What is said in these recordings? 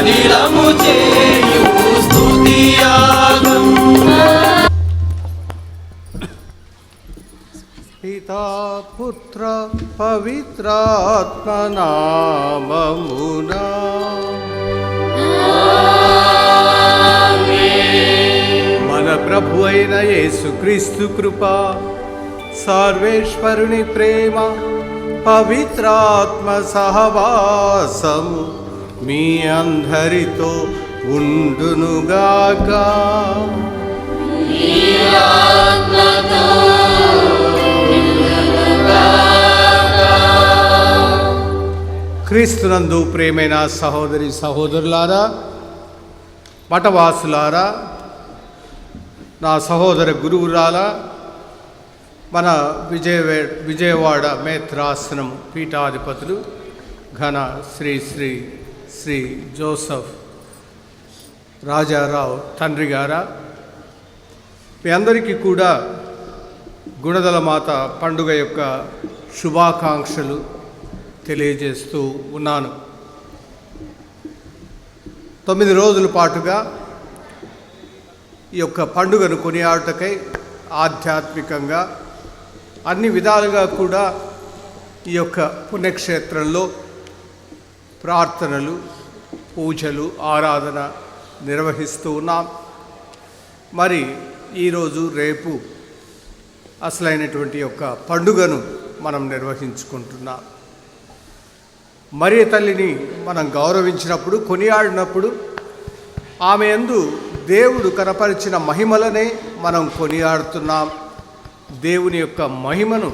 సలిలము చేయు స్తుతియాగం. పితా పుత్ర పవిత్రాత్మ నామమునా మన ప్రభు అయిన యేసుక్రీస్తు కృప, సర్వేశ్వరుని ప్రేమ, పవిత్రాత్మ సహవాసము మీ అందరితో ఉండునుగాక. క్రీస్తునందు ప్రేమైన సహోదరి సహోదరులారా, మఠవాసులారా, నా సహోదర గురువులారా, మన విజయవాడ మేత్రాసనం పీఠాధిపతులు ఘన శ్రీ శ్రీ శ్రీ జోసఫ్ రాజారావు తండ్రి గారా, మీ అందరికీ కూడా గుణదల మాత పండుగ యొక్క శుభాకాంక్షలు తెలియజేస్తూ ఉన్నాను. 9 రోజుల పాటుగా ఈ యొక్క పండుగను కొనియాడుటకై ఆధ్యాత్మికంగా అన్ని విధాలుగా కూడా ఈ యొక్క పుణ్యక్షేత్రంలో ప్రార్థనలు, పూజలు, ఆరాధన నిర్వహిస్తూ ఉన్నాం. మరి ఈరోజు రేపు అసలైనటువంటి యొక్క పండుగను మనం నిర్వహించుకుంటున్నాం. మరియ తల్లిని మనం గౌరవించినప్పుడు, కొనియాడినప్పుడు ఆమె యందు దేవుడు కనపరిచిన మహిమలనే మనం కొనియాడుతున్నాం. దేవుని యొక్క మహిమను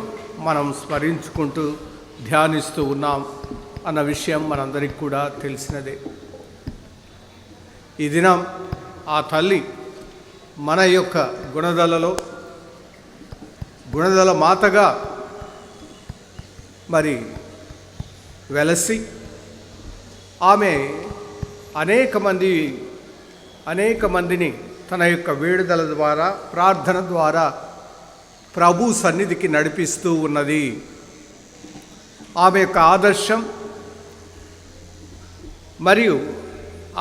మనం స్మరించుకుంటూ ధ్యానిస్తూ ఉన్నాం అన్న విషయం మనందరికీ కూడా తెలిసినదే. ఈ దినం ఆ తల్లి మన యొక్క గుణదల మాతగా మరి వెలసి ఆమె అనేక మందిని తన యొక్క వేడుదల ద్వారా, ప్రార్థన ద్వారా ప్రభు సన్నిధికి నడిపిస్తూ ఉన్నది. ఆమె యొక్క ఆదర్శం మరియు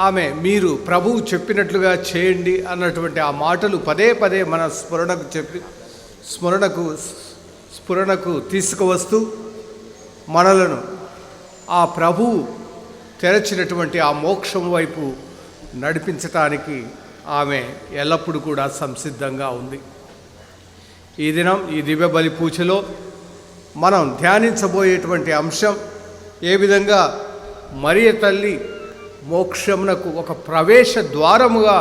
ఆమె మీరు ప్రభువు చెప్పినట్లుగా చేయండి అన్నటువంటి ఆ మాటలు పదే పదే మన స్ఫురణకు తీసుకువస్తూ మనలను ఆ ప్రభువు తెరచినటువంటి ఆ మోక్షం వైపు నడిపించటానికి ఆమె ఎల్లప్పుడూ కూడా సంసిద్ధంగా ఉంది. ఈ దినం ఈ దివ్య బలి పూజలో మనం ధ్యానించబోయేటువంటి అంశం ఏ విధంగా మరియ తల్లి మోక్షమునకు ఒక ప్రవేశ ద్వారముగా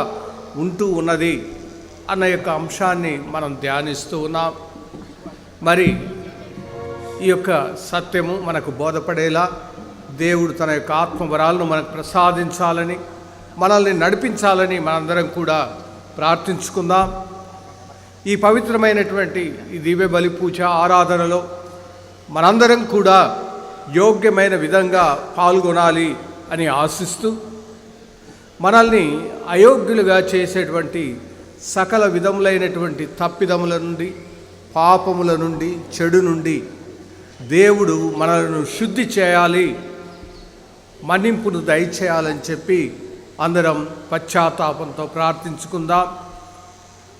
ఉంటూ ఉన్నది అన్న యొక్క అంశాన్ని మనం ధ్యానిస్తూ ఉన్నాం. మరి ఈ యొక్క సత్యము మనకు బోధపడేలా దేవుడు తన యొక్క ఆత్మవరాలను మనకు ప్రసాదించాలని, మనల్ని నడిపించాలని మనందరం కూడా ప్రార్థించుకుందాం. ఈ పవిత్రమైనటువంటి ఈ దివ్య బలి పూజ ఆరాధనలో మనందరం కూడా యోగ్యమైన విధంగా పాల్గొనాలి అని ఆశిస్తూ, మనల్ని అయోగ్యులుగా చేసేటువంటి సకల విధములైనటువంటి తప్పిదముల నుండి, పాపముల నుండి, చెడు నుండి దేవుడు మనలను శుద్ధి చేయాలి, మన్నింపును దయచేయాలని చెప్పి అందరం పశ్చాత్తాపంతో ప్రార్థించుకుందాం.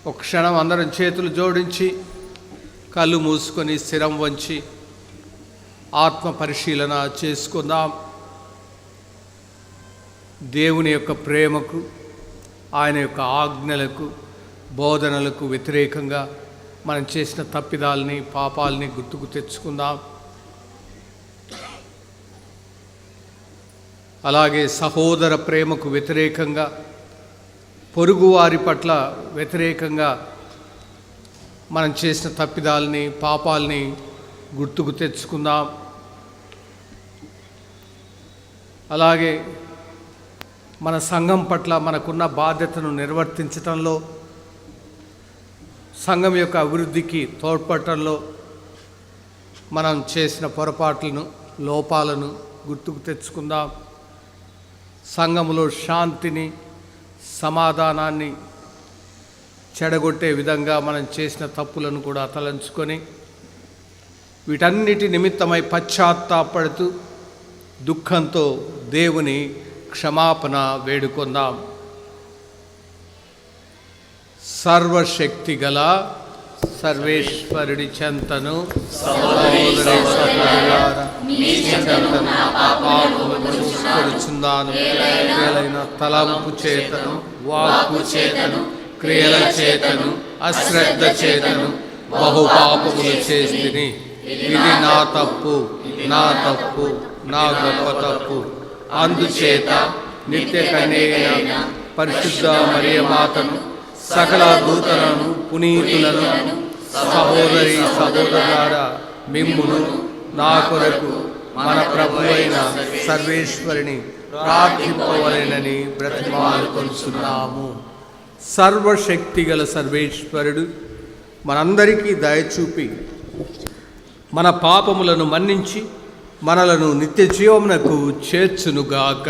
ఒక క్షణం అందరం చేతులు జోడించి కళ్ళు మూసుకొని స్థిరం వంచి ఆత్మ పరిశీలన చేసుకుందాం. దేవుని యొక్క ప్రేమకు, ఆయన యొక్క ఆజ్ఞలకు, బోధనలకు వ్యతిరేకంగా మనం చేసిన తప్పిదాలని, పాపాలని గుర్తుకు తెచ్చుకుందాం. అలాగే సహోదర ప్రేమకు వ్యతిరేకంగా, పొరుగువారి పట్ల వ్యతిరేకంగా మనం చేసిన తప్పిదాలని, పాపాలని గుర్తుకు తెచ్చుకుందాం. అలాగే మన సంఘం పట్ల మనకున్న బాధ్యతను నిర్వర్తించటంలో, సంఘం యొక్క అభివృద్ధికి తోడ్పడటంలో మనం చేసిన పొరపాట్లను, లోపాలను గుర్తుకు తెచ్చుకుందాం. సంఘములో శాంతిని, సమాధానాన్ని చెడగొట్టే విధంగా మనం చేసిన తప్పులను కూడా తలంచుకొని వీటన్నిటి నిమిత్తమై పశ్చాత్తాపడుతూ దుఃఖంతో దేవుని క్షమాపణ వేడుకుందాం. సర్వశక్తి గల సర్వేశ్వరుడి చెంతను సహోదరి సహోదరులారా మీ చెంతను పాపములుచున్నాను. క్రియలైన తలంపు చేతను, వాక్కు చేతను, క్రియల చేతను, అశ్రద్ధ చేతను బహు పాపములు చేసిని. ఇది నా తప్పు, నా తప్పు, నా గొప్ప తప్పు. అందుచేత నిత్య కన్యకైన పరిశుద్ధ మరియమాతను, సకల దూతలను, పునీతులను, సహోదరి సహోదరులారా మిమ్మును నా కొరకు మన ప్రభు అయిన సర్వేశ్వరుని ప్రార్థింపవలెనని బ్రతిమాలుకొనుచున్నాము. సర్వశక్తి గల సర్వేశ్వరుడు మనందరికీ దయచూపి మన పాపములను మన్నించి మనలను నిత్య జీవమునకు చేర్చునుగాక.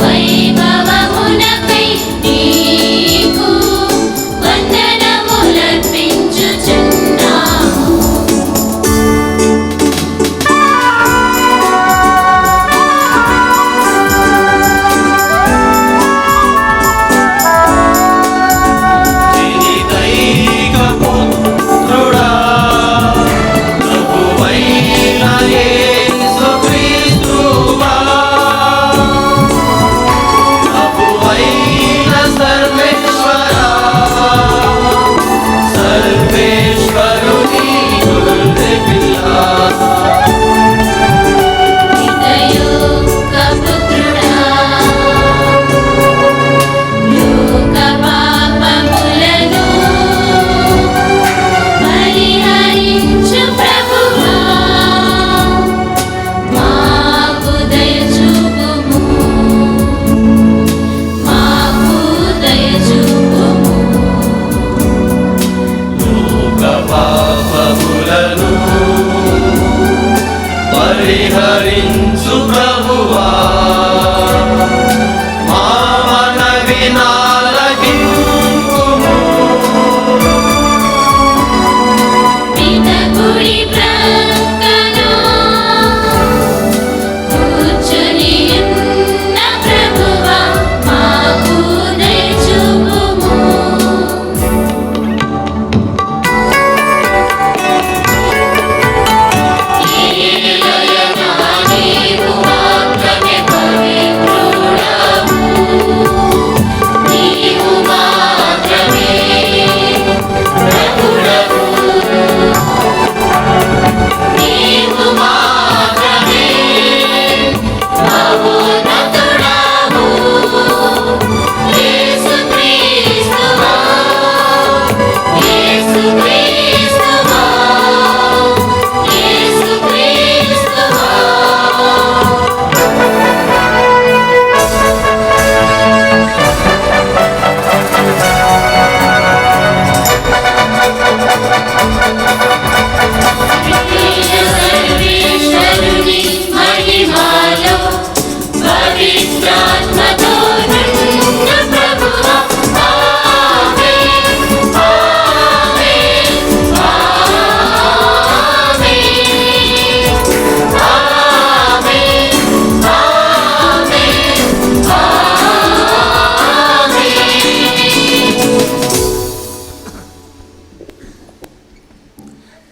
వైభవమునకై నీకు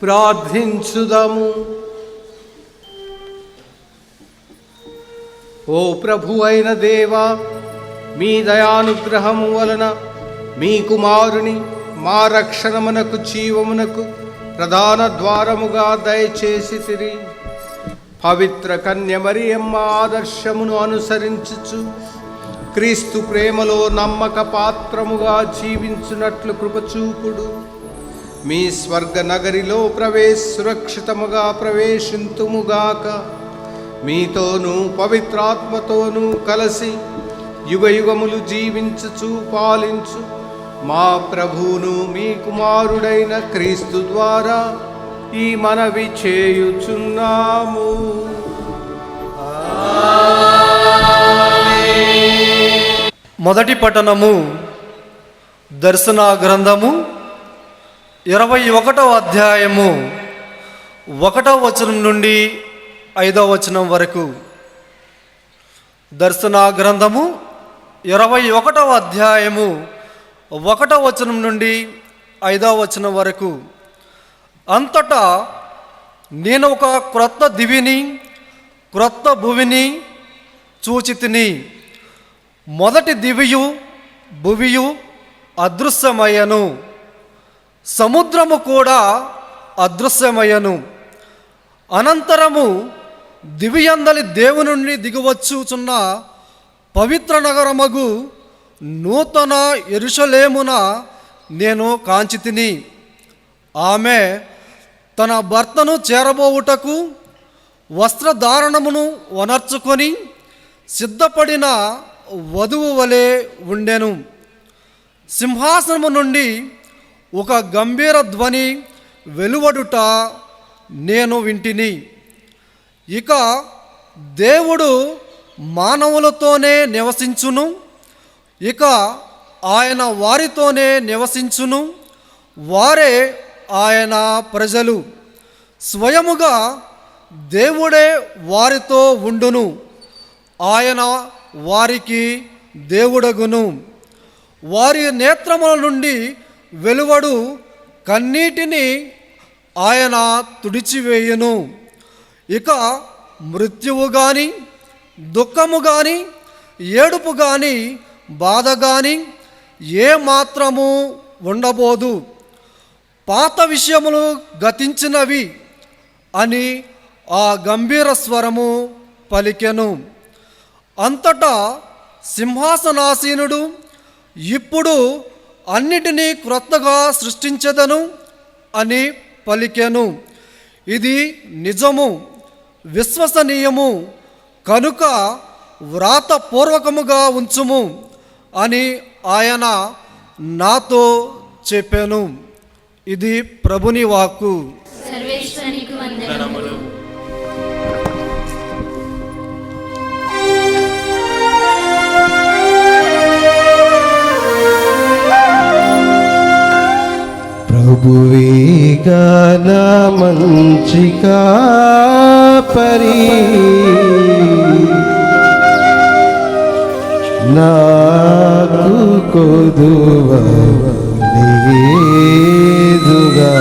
ప్రార్థించుదాము. ఓ ప్రభు అయిన దేవా, మీ దయానుగ్రహము వలన మీ కుమారుని మా రక్షణమునకు జీవమునకు ప్రధాన ద్వారముగా దయచేసితిరి. పవిత్ర కన్య మరియమ్మ ఆదర్శమును అనుసరించుచు క్రీస్తు ప్రేమలో నమ్మక పాత్రముగా జీవించున్నట్లు కృపచూపుడు. మీ స్వర్గ నగరిలో సురక్షితముగా ప్రవేశింతుముగాక. మీతోనూ పవిత్రాత్మతోనూ కలిసి యుగయుగములు జీవించుచు పాలించు మా ప్రభువును మీ కుమారుడైన క్రీస్తు ద్వారా ఈ మనవి చేయుచున్నాము. మొదటి పఠనము దర్శన గ్రంథము 21వ అధ్యాయము 1వ వచనం నుండి 5వ వచనం వరకు. దర్శన గ్రంథము 21వ అధ్యాయము 1వ వచనం నుండి 5వ వచనం వరకు. అంతటా నేను ఒక క్రొత్త దివిని క్రొత్త భువిని చూచితిని. మొదటి దివియు భువియు అదృశ్యమయ్యను, సముద్రము కూడా అదృశ్యమయ్యను. అనంతరము దివియందలి దేవుని నుండి దిగువచ్చుచున్న పవిత్ర నగరమగు నూతన యెరూషలేమున నేను కాంచితిని. ఆమె తన భర్తను చేరబోవుటకు వస్త్రధారణమును వనర్చుకొని సిద్ధపడిన వధువు వలె ఉండెను. సింహాసనము నుండి ఒక గంభీర ధ్వని వెలువడుట నేను వింటిని. ఇక దేవుడు మానవులతోనే నివసించును, ఇక ఆయన వారితోనే నివసించును, వారే ఆయన ప్రజలు. స్వయముగా దేవుడే వారితో ఉండును, ఆయన వారికి దేవుడగును. వారి నేత్రముల నుండి వెలువడు కన్నీటిని ఆయన తుడిచివేయును. ఇక మృత్యువు గాని, దుఃఖము గాని, ఏడుపు గాని, బాధ గాని ఏ మాత్రము ఉండబోదు. పాత విషయములు గతించినవి అని ఆ గంభీర స్వరము పలికెను. అంతటా సింహాసనాసీనుడు ఇప్పుడు అన్నిటినీ క్రొత్తగా సృష్టించెదను అని పలికెను. ఇది నిజము, విశ్వసనీయము కనుక వ్రాతపూర్వకముగా ఉంచుము అని ఆయన నాతో చెప్పాను. ఇది ప్రభుని వాక్కు. సర్వేశ్వరునికి వందనములు. ప్రభువేగా నా మంచి కాపరి, నాకు కొదువ లేదుగా.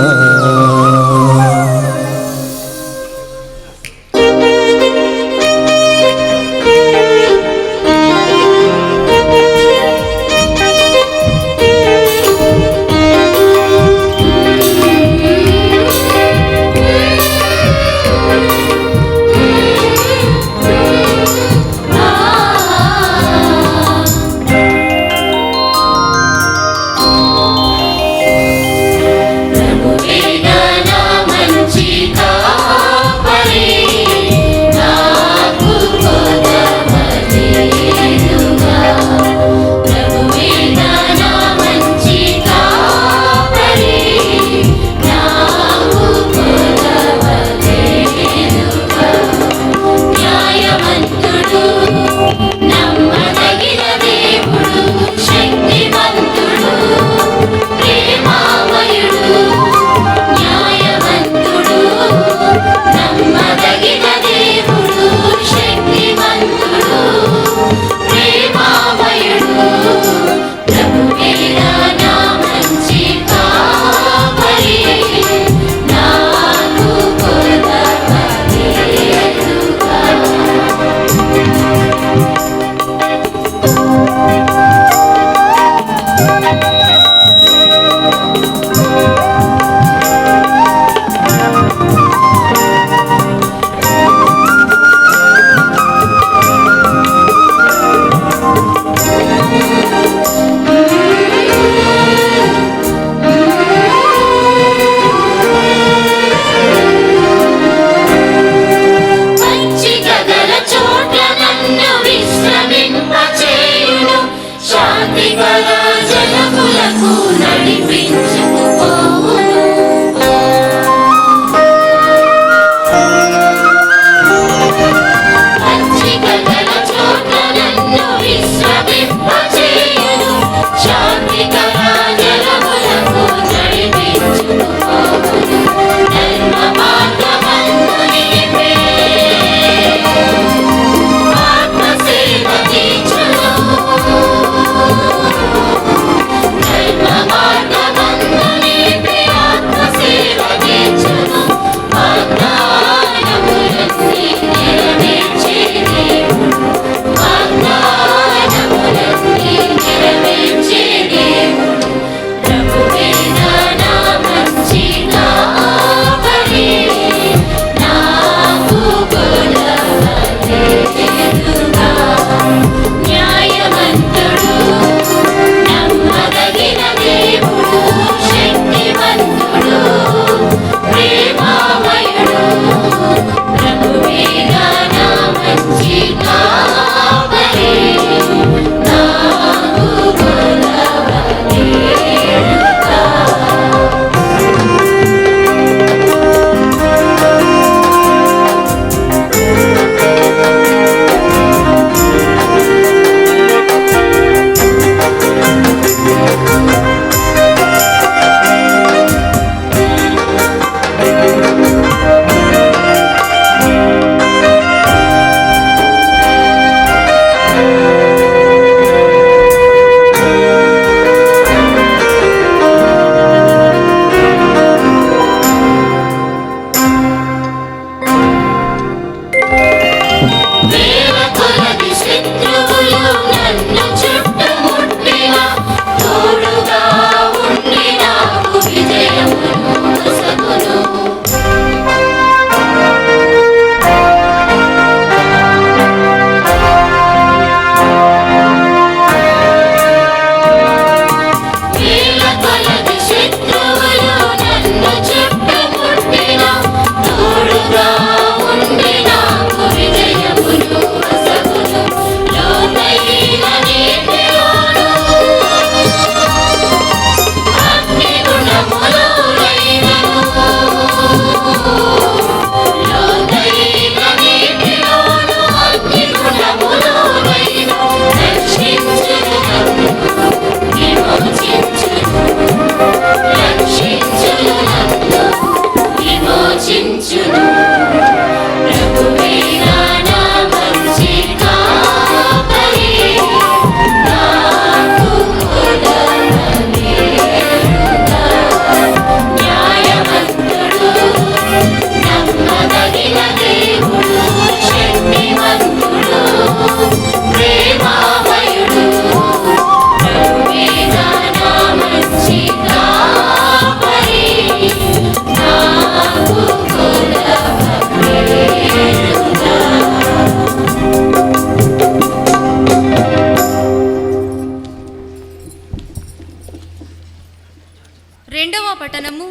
రెండవ పఠనము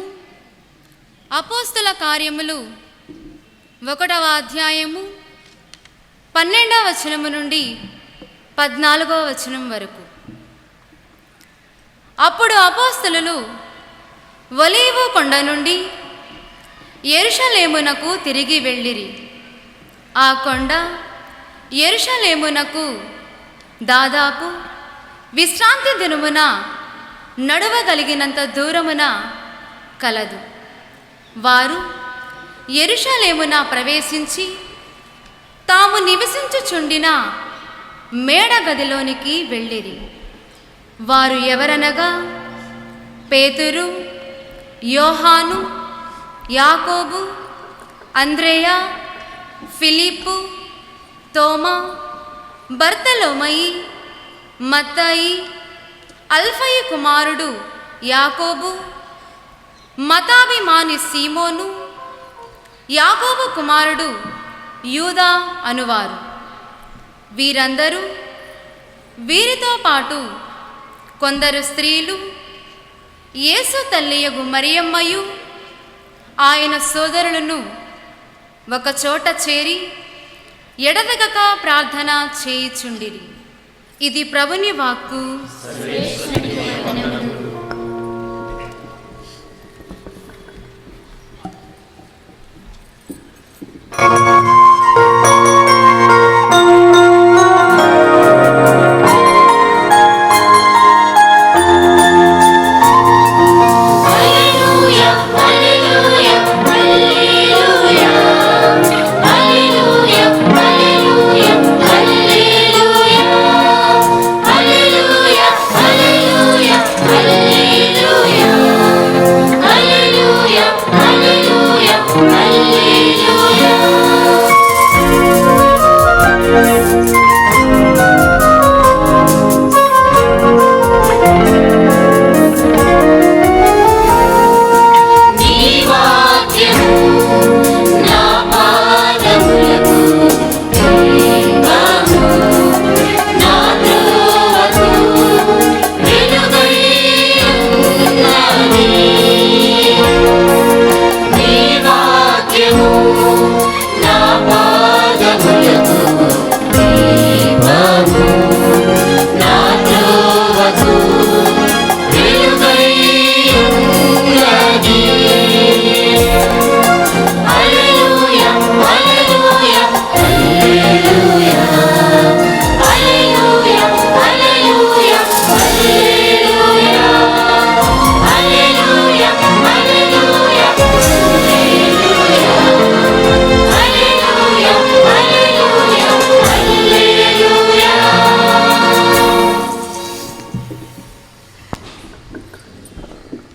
అపోస్తల కార్యములు 1వ అధ్యాయము 12వ వచనము నుండి 14వ వచనం వరకు. అప్పుడు అపోస్తలులు ఒలీవ కొండ నుండి యెరూషలేమునకు తిరిగి వెళ్ళిరి. ఆ కొండ యెరూషలేమునకు దాదాపు విశ్రాంతి దినమున నడవగలిగినంత దూరమున కలదు. వారు యెరూషలేమున ప్రవేశించి తాము నివసించుచుండిన మేడ గదిలోనికి వెళ్ళిరి. వారు ఎవరనగా పేతురు, యోహాను, యాకోబు, అంద్రేయ, ఫిలిప్పు, తోమా, బర్తలోమయి, మత్తయి, అల్ఫయి కుమారుడు యాకోబు, మతాభిమాని సీమోను, యాకోబు కుమారుడు యూదా అనువారు. వీరందరూ వీరితో పాటు కొందరు స్త్రీలు, యేసు తల్లియగు మరియమ్మయు ఆయన సోదరులను ఒకచోట చేరి ఎడతెగక ప్రార్థన చేయుచుండిరి. ఇది ప్రభుని వాక్కు.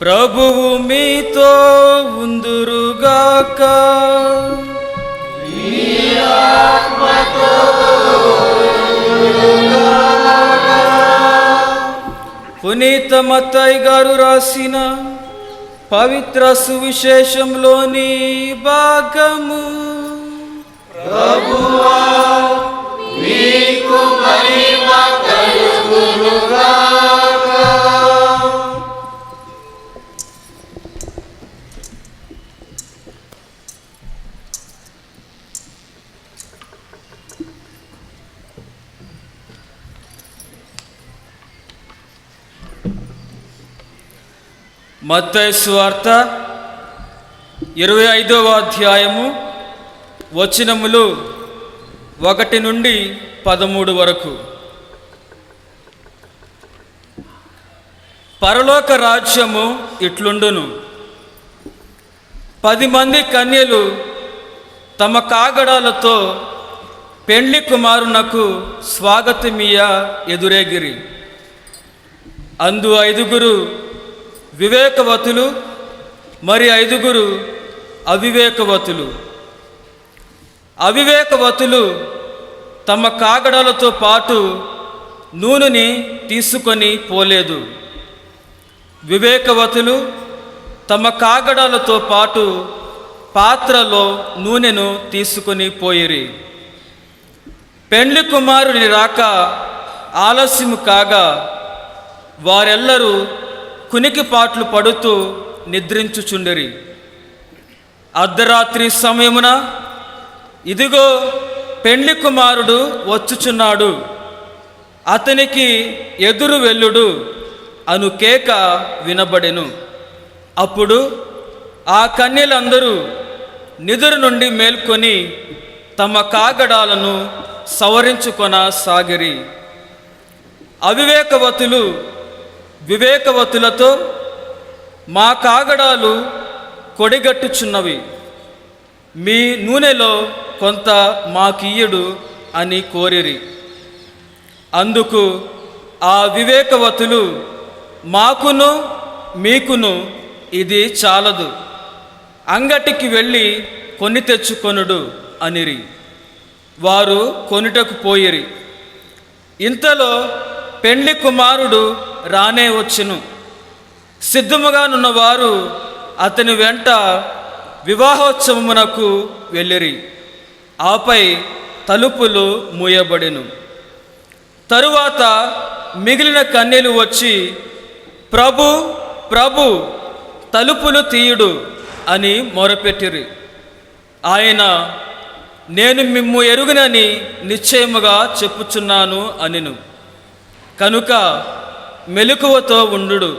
ప్రభువు మీతో ఉందురుగాక. పునీత మత్తయి గారు రాసిన పవిత్ర సువిశేషంలోని భాగము. ప్రభువా మీకు మహిమ కలుగునుగాక. మత్తయి సువార్త 25వ అధ్యాయము వచనములు 1 నుండి 13 వరకు. పరలోక రాజ్యము ఇట్లుండును. 10 మంది కన్యలు తమ కాగడాలతో పెండ్లి కుమారునకు స్వాగతమియ ఎదురేగిరి. అందు 5 వివేకవతులు, మరి 5 అవివేకవతులు. అవివేకవతులు తమ కాగడాలతో పాటు నూనెని తీసుకొని పోలేదు. వివేకవతులు తమ కాగడాలతో పాటు పాత్రలో నూనెను తీసుకొని పోయిరి. పెండ్లి కుమారుని రాక ఆలస్యము కాగా వారెల్లరూ కునికిపాట్లు పడుతూ నిద్రించుచుండిరి. అర్ధరాత్రి సమయమున ఇదిగో పెండ్లి కుమారుడు వచ్చుచున్నాడు, అతనికి ఎదురు వెళ్ళుడు అను కేక వినబడెను. అప్పుడు ఆ కన్యలందరూ నిద్ర నుండి మేల్కొని తమ కాగడాలను సవరించుకొనసాగిరి. అవివేకవతులు వివేకవతులతో, మా కాగడాలు కొడిగట్టుచున్నవి, మీ నూనెలో కొంత మాకియ్యుడు అని కోరిరి. అందుకు ఆ వివేకవతులు, మాకును మీకును ఇది చాలదు, అంగటికి వెళ్ళి కొని తెచ్చుకొనుడు అనిరి. వారు కొనుటకు పోయిరి. ఇంతలో పెండ్లి కుమారుడు రానే వచ్చెను. సిద్ధముగానున్న వారు అతని వెంట వివాహోత్సవమునకు వెళ్ళిరి. ఆపై తలుపులు మూయబడెను. తరువాత మిగిలిన కన్యలు వచ్చి, ప్రభు ప్రభు, తలుపులు తీయుడు అని మొరపెట్టిరి. ఆయన, నేను మిమ్ము ఎరుగునని నిశ్చయముగా చెప్పుచున్నాను అనెను. కనుక మెలకువతో ఉండుడు,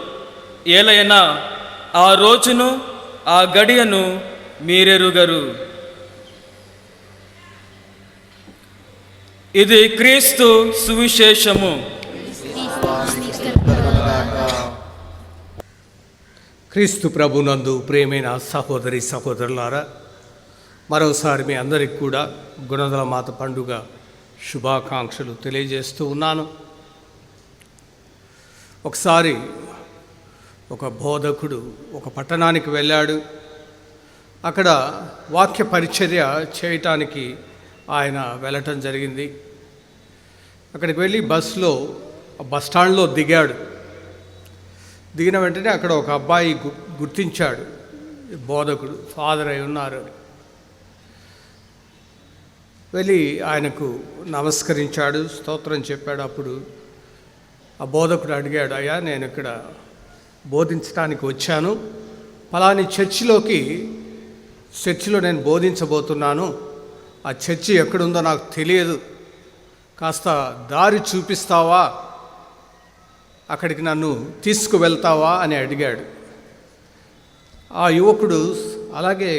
ఏలైనా ఆ రోజును ఆ గడియను మీరెరుగరు. ఇది క్రీస్తు సువిశేషము. క్రీస్తు ప్రభునందు ప్రియమైన సహోదరి సహోదరులారా, మరోసారి మీ అందరికి కూడా గుణదల మాత పండుగ శుభాకాంక్షలు తెలియజేస్తూ ఉన్నాను. ఒకసారి ఒక బోధకుడు ఒక పట్టణానికి వెళ్ళాడు. అక్కడ వాక్య పరిచర్య చేయటానికి ఆయన వెళ్ళటం జరిగింది. అక్కడికి వెళ్ళి బస్ స్టాండ్లో దిగాడు. దిగిన వెంటనే అక్కడ ఒక అబ్బాయి గుర్తించాడు, బోధకుడు ఫాదర్ అయి ఉన్నారు అని. వెళ్ళి ఆయనకు నమస్కరించాడు, స్తోత్రం చెప్పాడు. అప్పుడు ఆ బోధకుడు అడిగాడు, అయ్యా, నేను ఇక్కడ బోధించడానికి వచ్చాను, పలాని చర్చిలో నేను బోధించబోతున్నాను, ఆ చర్చి ఎక్కడుందో నాకు తెలియదు, కాస్త దారి చూపిస్తావా, అక్కడికి నన్ను తీసుకువెళ్తావా అని అడిగాడు. ఆ యువకుడు అలాగే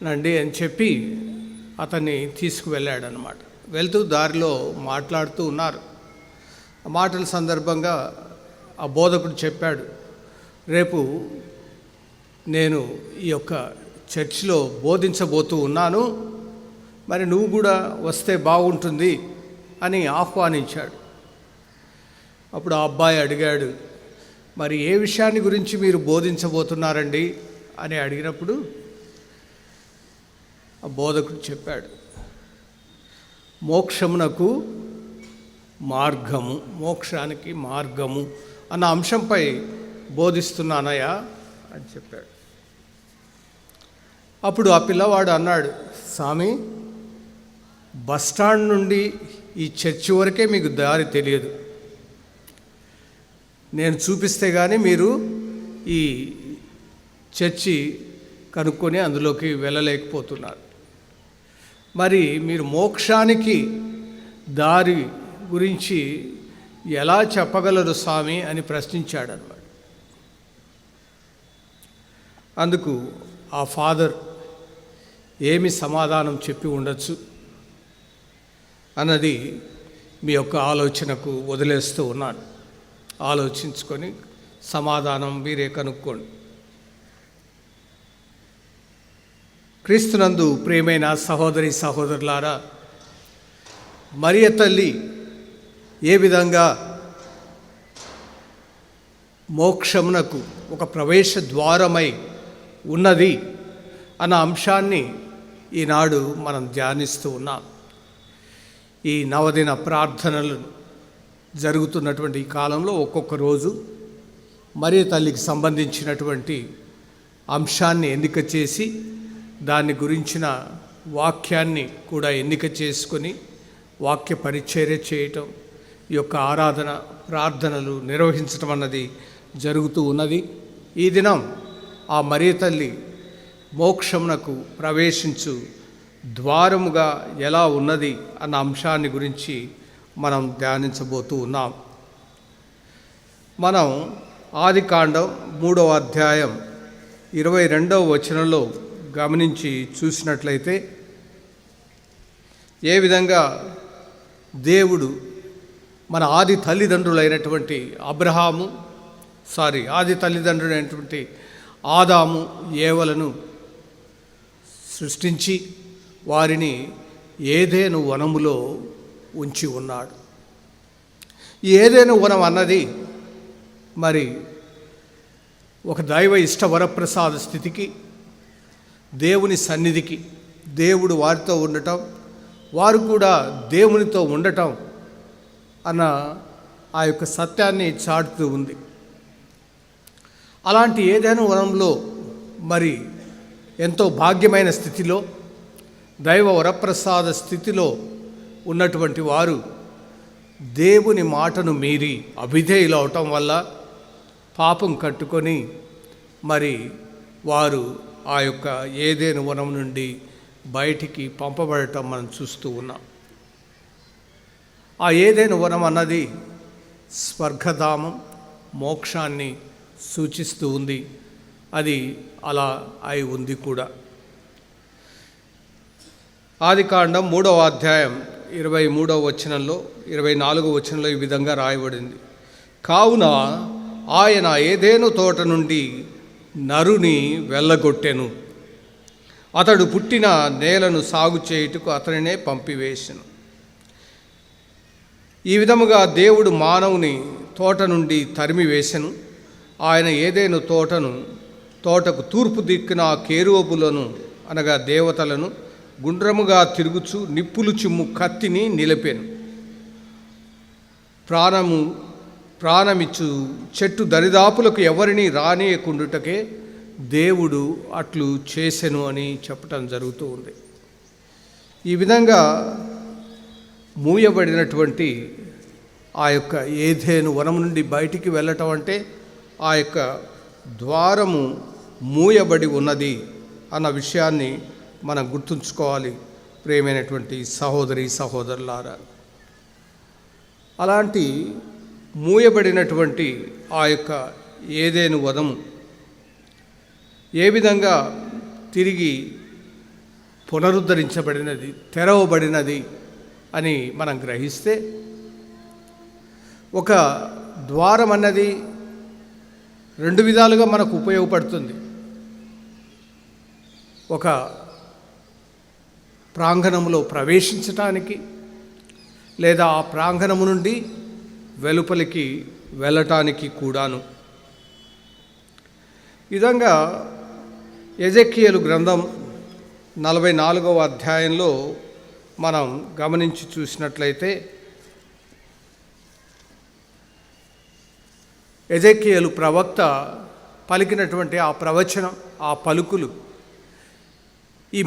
నండి అని చెప్పి అతన్ని తీసుకువెళ్ళాడనమాట. వెళ్తూ దారిలో మాట్లాడుతూ ఉన్నారు. ఆ మాటల సందర్భంగా ఆ బోధకుడు చెప్పాడు, రేపు నేను ఈ యొక్క చర్చిలో బోధించబోతూ ఉన్నాను, మరి నువ్వు కూడా వస్తే బాగుంటుంది అని ఆహ్వానించాడు. అప్పుడు ఆ అబ్బాయి అడిగాడు, మరి ఏ విషయాన్ని గురించి మీరు బోధించబోతున్నారండి అని అడిగినప్పుడు ఆ బోధకుడు చెప్పాడు, మోక్షమునకు మార్గము, మోక్షానికి మార్గము అన్న అంశంపై బోధిస్తున్నానయ్యా అని చెప్పాడు. అప్పుడు ఆ పిల్లవాడు అన్నాడు, స్వామి, బస్టాండ్ నుండి ఈ చర్చి వరకే మీకు దారి తెలియదు, నేను చూపిస్తే కానీ మీరు ఈ చర్చి కనుక్కొని అందులోకి వెళ్ళలేకపోతున్నారు, మరి మీరు మోక్షానికి దారి గురించి ఎలా చెప్పగలరు స్వామి అని ప్రశ్నించాడు అన్నమాట. అందుకు ఆ ఫాదర్ ఏమి సమాధానం చెప్పి ఉండొచ్చు అన్నది మీ యొక్క ఆలోచనకు వదిలేస్తూ ఉన్నాను. ఆలోచించుకొని సమాధానం మీరే కనుక్కోండి. క్రీస్తునందు ప్రియమైన సహోదరి సహోదరులారా, మరియ తల్లి ఏ విధంగా మోక్షమునకు ఒక ప్రవేశ ద్వారమై ఉన్నది అన్న అంశాన్ని ఈనాడు మనం ధ్యానిస్తూ ఉన్నాం. ఈ నవదిన ప్రార్థనలు జరుగుతున్నటువంటి ఈ కాలంలో ఒక్కొక్క రోజు మరియ తల్లికి సంబంధించినటువంటి అంశాన్ని ఎన్నిక చేసి దాన్ని గురించిన వాక్యాన్ని కూడా ఎన్నిక చేసుకొని వాక్య పరిచర్య చేయటం, ఈ యొక్క ఆరాధన ప్రార్థనలు నిర్వహించటం అన్నది జరుగుతూ ఉన్నది. ఈ దినం ఆ మరియ తల్లి మోక్షమునకు ప్రవేశించు ద్వారముగా ఎలా ఉన్నది అన్న అంశాన్ని గురించి మనం ధ్యానించబోతూ ఉన్నాం. మనం ఆదికాండం 3వ అధ్యాయం 22వ వచనంలో గమనించి చూసినట్లయితే ఏ విధంగా దేవుడు మన ఆది తల్లిదండ్రులైనటువంటి ఆది తల్లిదండ్రులైనటువంటి ఆదాము ఏవలను సృష్టించి వారిని ఏదెను వనములో ఉంచి ఉన్నాడు. ఈ ఏదెను వనం అన్నది మరి ఒక దైవ ఇష్ట వరప్రసాద స్థితికి, దేవుని సన్నిధికి, దేవుడు వారితో ఉండటం, వారు కూడా దేవునితో ఉండటం అన్న ఆ యొక్క సత్యాన్ని చాటుతూ ఉంది. అలాంటి ఏదైనా వనంలో మరి ఎంతో భాగ్యమైన స్థితిలో, దైవ వరప్రసాద స్థితిలో ఉన్నటువంటి వారు దేవుని మాటను మీరి అవిధేయులు అవటం వల్ల పాపం కట్టుకొని మరి వారు ఆ యొక్క ఏదైనా వనం నుండి బయటికి పంపబడటం మనం చూస్తూ ఉన్నాం. ఆ ఏదైనా వనం అన్నది స్వర్గధామం, మోక్షాన్ని సూచిస్తూ ఉంది. అది అలా అయి ఉంది కూడా. ఆదికాండం 3వ అధ్యాయం 23వ వచనంలో 24వ వచనంలో ఈ విధంగా రాయబడింది. కావున ఆయన ఏదెను తోట నుండి నరుని వెళ్ళగొట్టెను, అతడు పుట్టిన నేలను సాగు చేయుటకు అతనినే పంపివేసెను. ఈ విధముగా దేవుడు మానవుని తోట నుండి తరిమివేసెను. ఆయన ఏదెను తోటకు తూర్పు దిక్కున కేరుబులను అనగా దేవతలను గుండ్రముగా తిరుగుచు నిప్పులు చిమ్ము కత్తిని నిలిపెను. ప్రాణమిచ్చు చెట్టు దరిదాపులకు ఎవరిని రానియకుండుటకే దేవుడు అట్లు చేసెను అని చెప్పటం జరుగుతూ ఉంది. ఈ విధంగా మూయబడినటువంటి ఆ యొక్క ఏదెను వనం నుండి బయటికి వెళ్ళటం అంటే ఆ యొక్క ద్వారము మూయబడి ఉన్నది అన్న విషయాన్ని మనం గుర్తుంచుకోవాలి. ప్రియమైనటువంటి సహోదరి సహోదరులారా, అలాంటి మూయబడినటువంటి ఆ యొక్క ఏదెను వనము ఏ విధంగా తిరిగి పునరుద్ధరించబడినది, తెరవబడినది అని మనం గ్రహిస్తే, ఒక ద్వారం అన్నది 2 విధాలుగా మనకు ఉపయోగపడుతుంది. ఒక ప్రాంగణంలో ప్రవేశించటానికి, లేదా ఆ ప్రాంగణము నుండి వెలుపలికి వెళ్ళటానికి కూడాను. ఈ విధంగా ఎజెకియేలు గ్రంథం 44వ అధ్యాయంలో మనం గమనించి చూసినట్లయితే, ఎజెకియేలు ప్రవక్త పలికినటువంటి ఆ ప్రవచనం, ఆ పలుకులు ఈ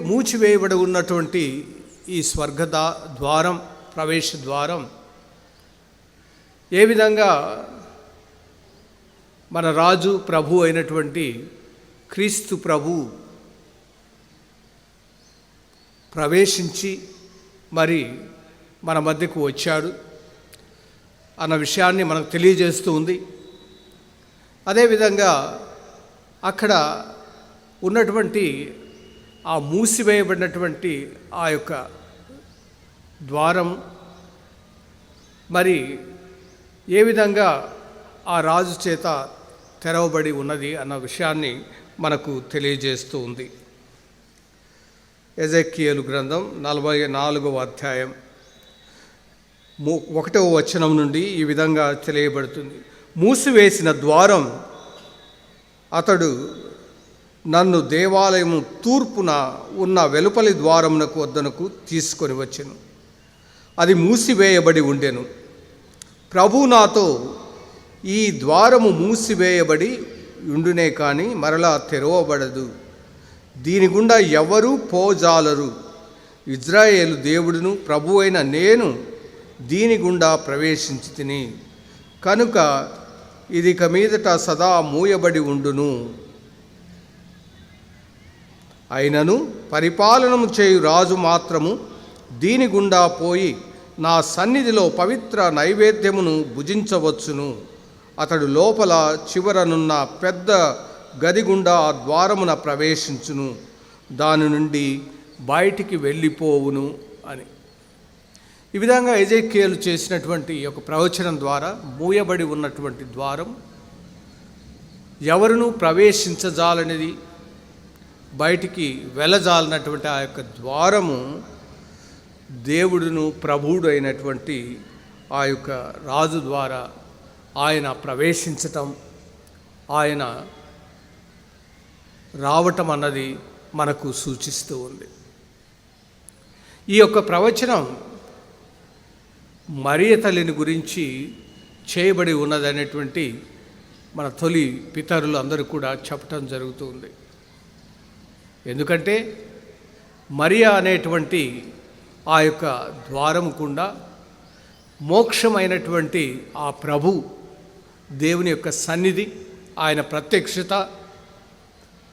మూచివేయబడి ఉన్నటువంటి ఈ ద్వారం, ప్రవేశ ద్వారం ఏ విధంగా మన రాజు ప్రభు అయినటువంటి క్రీస్తు ప్రభు ప్రవేశించి మరి మన మధ్యకు వచ్చాడు అన్న విషయాన్ని మనకు తెలియజేస్తూ ఉంది. అదేవిధంగా అక్కడ ఉన్నటువంటి ఆ మూసివేయబడినటువంటి ఆ యొక్క ద్వారం మరి ఏ విధంగా ఆ రాజు చేత తెరవబడి ఉన్నది అన్న విషయాన్ని మనకు తెలియజేస్తూ ఉంది. ఎజెకియేలు గ్రంథం 44వ అధ్యాయం 1వ వచనం నుండి ఈ విధంగా తెలియబడుతుంది. మూసివేసిన ద్వారం అతడు నన్ను దేవాలయము తూర్పున ఉన్న వెలుపలి ద్వారమునకు వద్దనకు తీసుకొని వచ్చెను. అది మూసివేయబడి ఉండెను. ప్రభు నాతో, ఈ ద్వారము మూసివేయబడి ఉండునే కానీ మరలా తెరవబడదు, దీని గుండా ఎవరూ పోజాలరు. ఇజ్రాయేలు దేవుడును ప్రభు అయిన నేను దీని గుండా ప్రవేశించి తిని కనుక ఇది ఇక మీదట సదా మూయబడి ఉండును. అయినను పరిపాలనము చేయు రాజు మాత్రము దీని గుండా పోయి నా సన్నిధిలో పవిత్ర నైవేద్యమును భుజించవచ్చును. అతడు లోపల చివరనున్న పెద్ద గది గుండా ఆ ద్వారమున ప్రవేశించును, దాని నుండి బయటికి వెళ్ళిపోవును అని. ఈ విధంగా ఎజెకియేలు చేసినటువంటి ఒక ప్రవచనం ద్వారా మూయబడి ఉన్నటువంటి ద్వారం, ఎవరునూ ప్రవేశించజాలనిది, బయటికి వెళ్ళజాలనటువంటి ఆ యొక్క ద్వారము దేవుడును ప్రభువుడు అయినటువంటి ఆ యొక్క రాజు ద్వారా ఆయన ప్రవేశించటం, ఆయన రావటం అన్నది మనకు సూచిస్తూ ఉంది. ఈ యొక్క ప్రవచనం మరియ తల్లిని గురించి చేయబడి ఉన్నదనేటువంటి మన తొలి పితరులు అందరూ కూడా చెప్పటం జరుగుతుంది. ఎందుకంటే మరియా అనేటువంటి ఆ యొక్క ద్వారము గుండా మోక్షమైనటువంటి ఆ ప్రభు దేవుని యొక్క సన్నిధి, ఆయన ప్రత్యక్షత,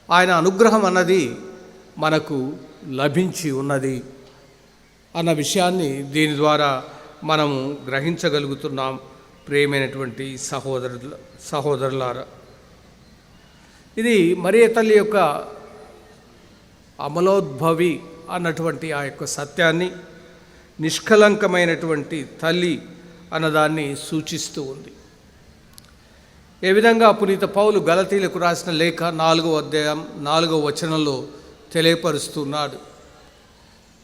ఆయన అనుగ్రహం అన్నది మనకు లభించి ఉన్నది అన్న విషయాన్ని దీని ద్వారా మనము గ్రహించగలుగుతున్నాం. ప్రియమైనటువంటి సహోదరులారా, ఇది మరియ తల్లి యొక్క అమలోద్భవి అన్నటువంటి ఆ యొక్క సత్యాన్ని, నిష్కలంకమైనటువంటి తల్లి అన్నదాన్ని సూచిస్తూ ఉంది. ఏ విధంగా పునీత పౌలు గలతీలకు రాసిన లేఖ 4వ అధ్యాయం 4వ వచనంలో తెలియపరుస్తున్నాడు.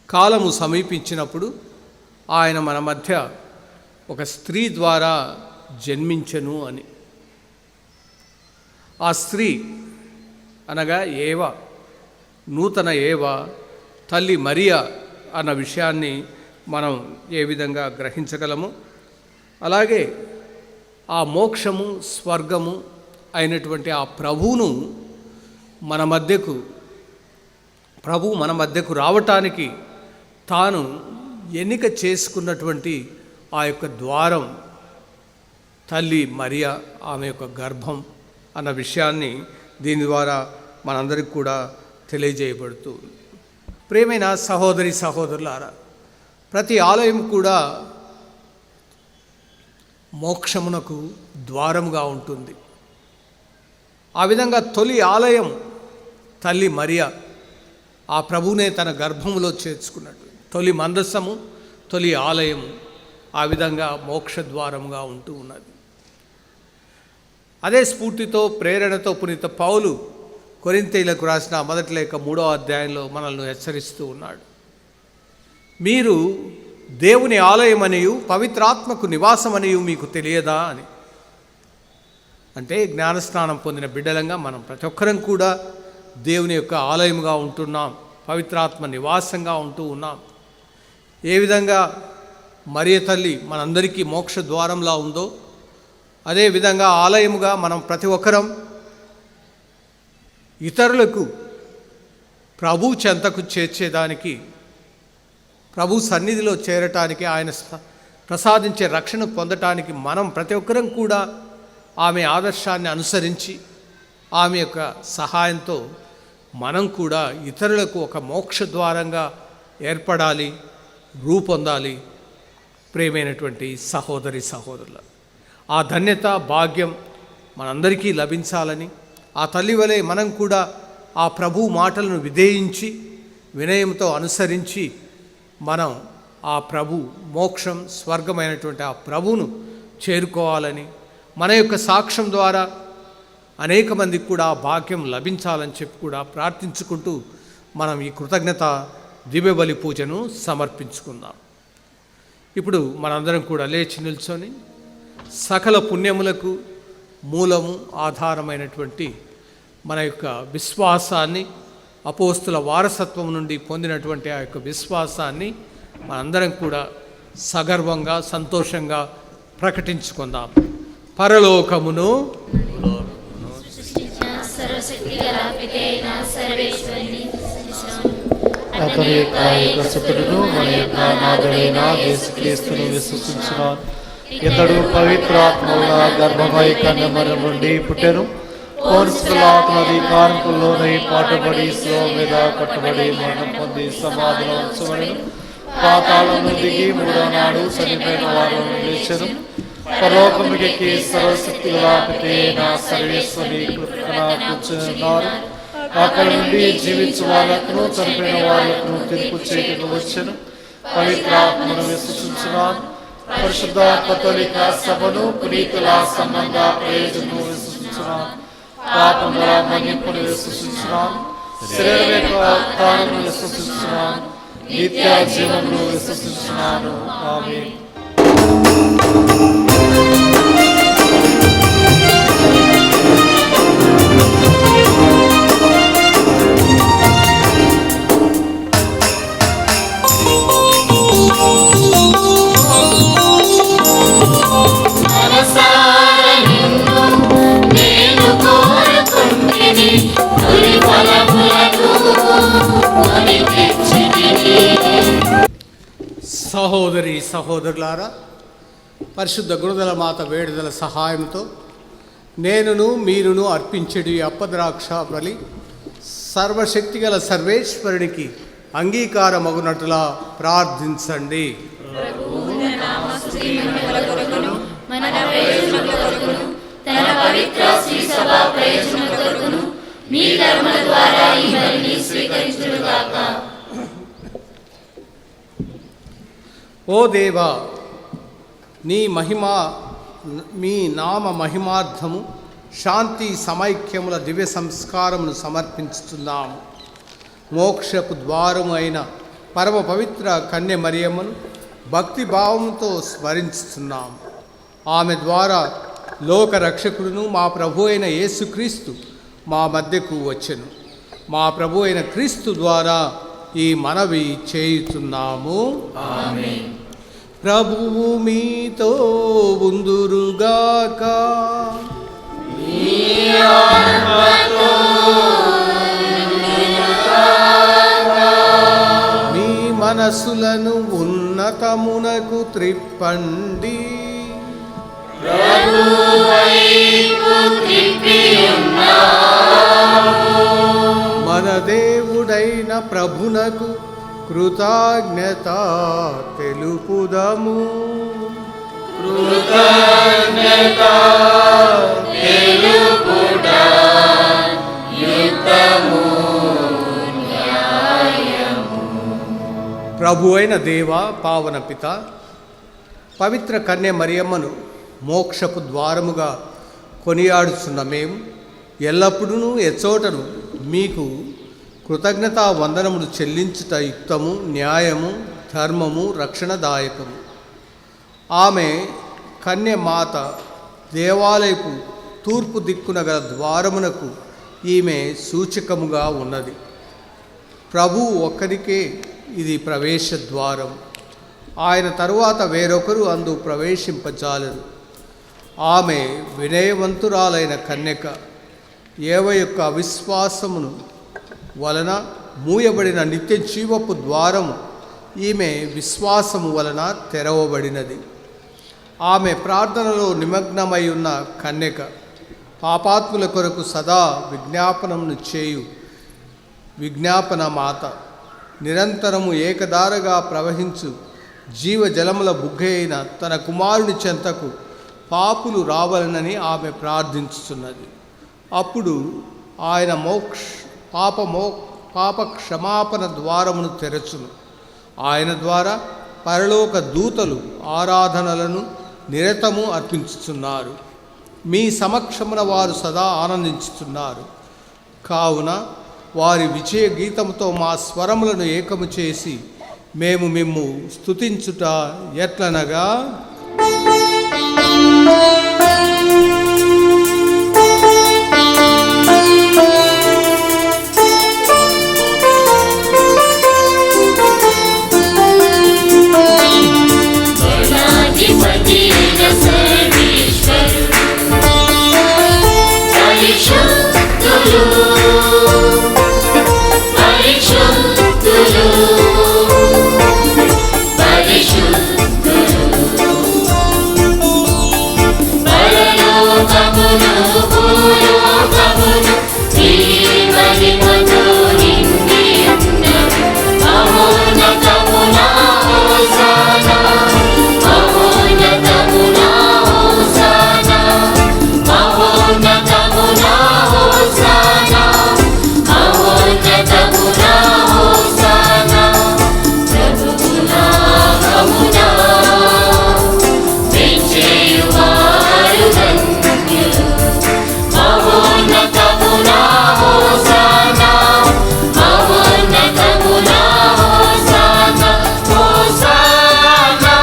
కాలము సమీపించినప్పుడు ఆయన మన మధ్య ఒక స్త్రీ ద్వారా జన్మించెను అని. ఆ స్త్రీ అనగా ఏవ, నూతన ఏవ, తల్లి మరియా అన్న విషయాన్ని మనం ఏ విధంగా గ్రహించగలము. అలాగే ఆ మోక్షము, స్వర్గము అయినటువంటి ఆ ప్రభువును ప్రభువు మన మధ్యకు రావటానికి తాను ఎన్నిక చేసుకున్నటువంటి ఆ యొక్క ద్వారం తల్లి మరియా, ఆమె యొక్క గర్భం అన్న విషయాన్ని దీని ద్వారా మనందరికి కూడా తెలియజేయబడుతుంది. ప్రియమైన సహోదరులారా, ప్రతి ఆలయం కూడా మోక్షమునకు ద్వారముగా ఉంటుంది. ఆ విధంగా తొలి ఆలయం తల్లి మరియా, ఆ ప్రభువునే తన గర్భములో చేర్చుకున్నట్టు తొలి మందసము, తొలి ఆలయము ఆ విధంగా మోక్ష ద్వారముగా ఉంటూ ఉన్నది. అదే స్ఫూర్తితో, ప్రేరణతో పునీత పౌలు కొరింథీయులకు రాసిన మొదటి లేఖ 3వ అధ్యాయంలో మనల్ని హెచ్చరిస్తూ ఉన్నాడు. మీరు దేవుని ఆలయమనియు పవిత్రాత్మకు నివాసమనియు మీకు తెలియదా అని. అంటే జ్ఞానస్నానం పొందిన బిడ్డలంగా మనం ప్రతి ఒక్కరం కూడా దేవుని యొక్క ఆలయముగా ఉంటున్నాం, పవిత్రాత్మ నివాసంగా ఉంటూ ఉన్నాం. ఏ విధంగా మరియ తల్లి మనందరికీ మోక్ష ద్వారంలా ఉందో, అదేవిధంగా ఆలయముగా మనం ప్రతి ఒక్కరం ఇతరులకు ప్రభు చెంతకు చేర్చేదానికి, ప్రభు సన్నిధిలో చేరటానికి, ఆయన ప్రసాదించే రక్షణ పొందటానికి మనం ప్రతి ఒక్కరం కూడా ఆమె ఆదర్శాన్ని అనుసరించి ఆమె యొక్క సహాయంతో మనం కూడా ఇతరులకు ఒక మోక్ష ద్వారంగా ఏర్పడాలి, రూపొందాలి. ప్రియమైనటువంటి సహోదరుల, ఆ ధన్యత, భాగ్యం మనందరికీ లభించాలని, ఆ తల్లి వలె మనం కూడా ఆ ప్రభు మాటలను విధేయించి వినయంతో అనుసరించి మనం ఆ ప్రభు మోక్షం, స్వర్గమైనటువంటి ఆ ప్రభువును చేరుకోవాలని, మన యొక్క సాక్ష్యం ద్వారా అనేక మందికి కూడా ఆ భాగ్యం లభించాలని చెప్పి కూడా ప్రార్థించుకుంటూ మనం ఈ కృతజ్ఞత దివ్యబలి పూజను సమర్పించుకుందాం. ఇప్పుడు మనందరం కూడా లేచి నిల్చొని సకల పుణ్యములకు మూలము, ఆధారమైనటువంటి మన యొక్క విశ్వాసాన్ని, అపోస్తుల వారసత్వం నుండి పొందినటువంటి ఆ యొక్క విశ్వాసాన్ని మనందరం కూడా సగర్వంగా, సంతోషంగా ప్రకటించుకుందాం. పరలోకమును సర్వశక్తి గల పితైన సర్వేశ్వరుని అతని యొక్క సుతుడును మన యొక్క నాథుడైన యేసుక్రీస్తును విశ్వసించున్నాను. ఇతడు పవిత్రాత్మ వలన గర్భమై కన్యమరి నుండి పుట్టెను. పౌరుషులాత్మ అధికారంలోనై పాటుపడి శిలువ మీద కట్టుబడి మరణం పొంది సమాధిలో ఉంచబడెను. పాతాళము దిగి మూడో నాడు చనిపోయిన వారిని లేచెను. పరలోకముకి సర్వశక్తి గల నా సర్వేశ్వరి కృపణ కూర్చున్నారు. అక్కడ నుండి జీవించు వాళ్ళకును చనిపోయిన వాళ్ళకును తీర్పు చేయటకు వచ్చెను. పవిత్రాత్మను విశ్వసించున్నాను. పరిశుద్ధ కథోలిక సభను పునీతుల సంబంధ ప్రయోజనం విశ్వసించున్నాను. పాపముల మన్నింపును విశ్వసించున్నాను. శరీరం యొక్క ఉత్థానమును విశ్వసించున్నాను. నిత్య జీవమును విశ్వసించున్నాను. ఆమేన్. సహోదరి సహోదరులారా, పరిశుద్ధ గురుదల మాత వేడుదల సహాయంతో నేనును మీరును అర్పించెడి అప్పద్రాక్ష బలి సర్వశక్తిగల సర్వేశ్వరునికి అంగీకారమగునట్లా ప్రార్థించండి. మన ప్రయోజనం కొరకును తన పవిత్ర శ్రీ సభ ప్రయోజనం కొరకును మీ కర్మల ద్వారా ఈ బలిని స్వీకరించుగాక. ఓ దేవా, మీ నామ మహిమార్థము శాంతి సమైక్యముల దివ్య సంస్కారమును సమర్పించుతున్నాము. మోక్షపు ద్వారము అయిన పరమ పవిత్ర కన్య మరియమ్మను భక్తి భావంతో స్మరించుతున్నాము. ఆమె ద్వారా లోక రక్షకుడును మా ప్రభు అయిన యేసుక్రీస్తు మా మధ్యకు వచ్చెను. మా ప్రభు అయిన క్రీస్తు ద్వారా ఈ మనవి చేయుతున్నాము. ఆమేన్. ప్రభువు మీతో ఉందురుగాక. మీ మనసులను ఉన్నతమునకు త్రిప్పండి. మన దేవుడైన ప్రభునకు కృతజ్ఞత తెలుపుదము. ప్రభు అయిన దేవ, పావన పిత, పవిత్ర కన్య మరియమ్మను మోక్షపు ద్వారముగా కొనియాడుచున్న మేము ఎల్లప్పుడూ ఎచ్చోటను మీకు కృతజ్ఞతా వందనములు చెల్లించుట యుక్తము, న్యాయము, ధర్మము, రక్షణదాయకము. ఆమె కన్యమాత దేవాలయపు తూర్పు దిక్కున గల ద్వారమునకు ఈమె సూచకముగా ఉన్నది. ప్రభువు ఒక్కరికే ఇది ప్రవేశ ద్వారం. ఆయన తరువాత వేరొకరు అందు ప్రవేశింపజాలరు. ఆమె వినయవంతురాలైన కన్యక. ఏవ యొక్క అవిశ్వాసమును వలన మూయబడిన నిత్య జీవపు ద్వారము ఈమె విశ్వాసము వలన తెరవబడినది. ఆమె ప్రార్థనలో నిమగ్నమై ఉన్న కన్యక. పాపాత్ముల కొరకు సదా విజ్ఞాపనమును చేయు విజ్ఞాపన మాత. నిరంతరము ఏకధారగా ప్రవహించు జీవజలముల బుగ్గ అయిన తన కుమారుని చెంతకు పాపులు రావాలనని ఆమె ప్రార్థించుతున్నది. అప్పుడు ఆయన పాప క్షమాపణ ద్వారమును తెరచును. ఆయన ద్వారా పరలోక దూతలు ఆరాధనలను నిరతము అర్పించుతున్నారు. మీ సమక్షమున వారు సదా ఆనందించుతున్నారు. కావున వారి విజయ గీతముతో మా స్వరములను ఏకము చేసి మేము మిమ్ము స్తుతించుట ఎట్లనగా, హోసానా మహోన్నతమునా హోసానా మహోన్నతమునా హోసానా మహోన్నతమునా హోసానా ప్రభువునా ప్రభునా వెంచేయువారు ధన్యులు మహోన్నతమునా హోసానా మహోన్నతమునా హోసానా హోసానా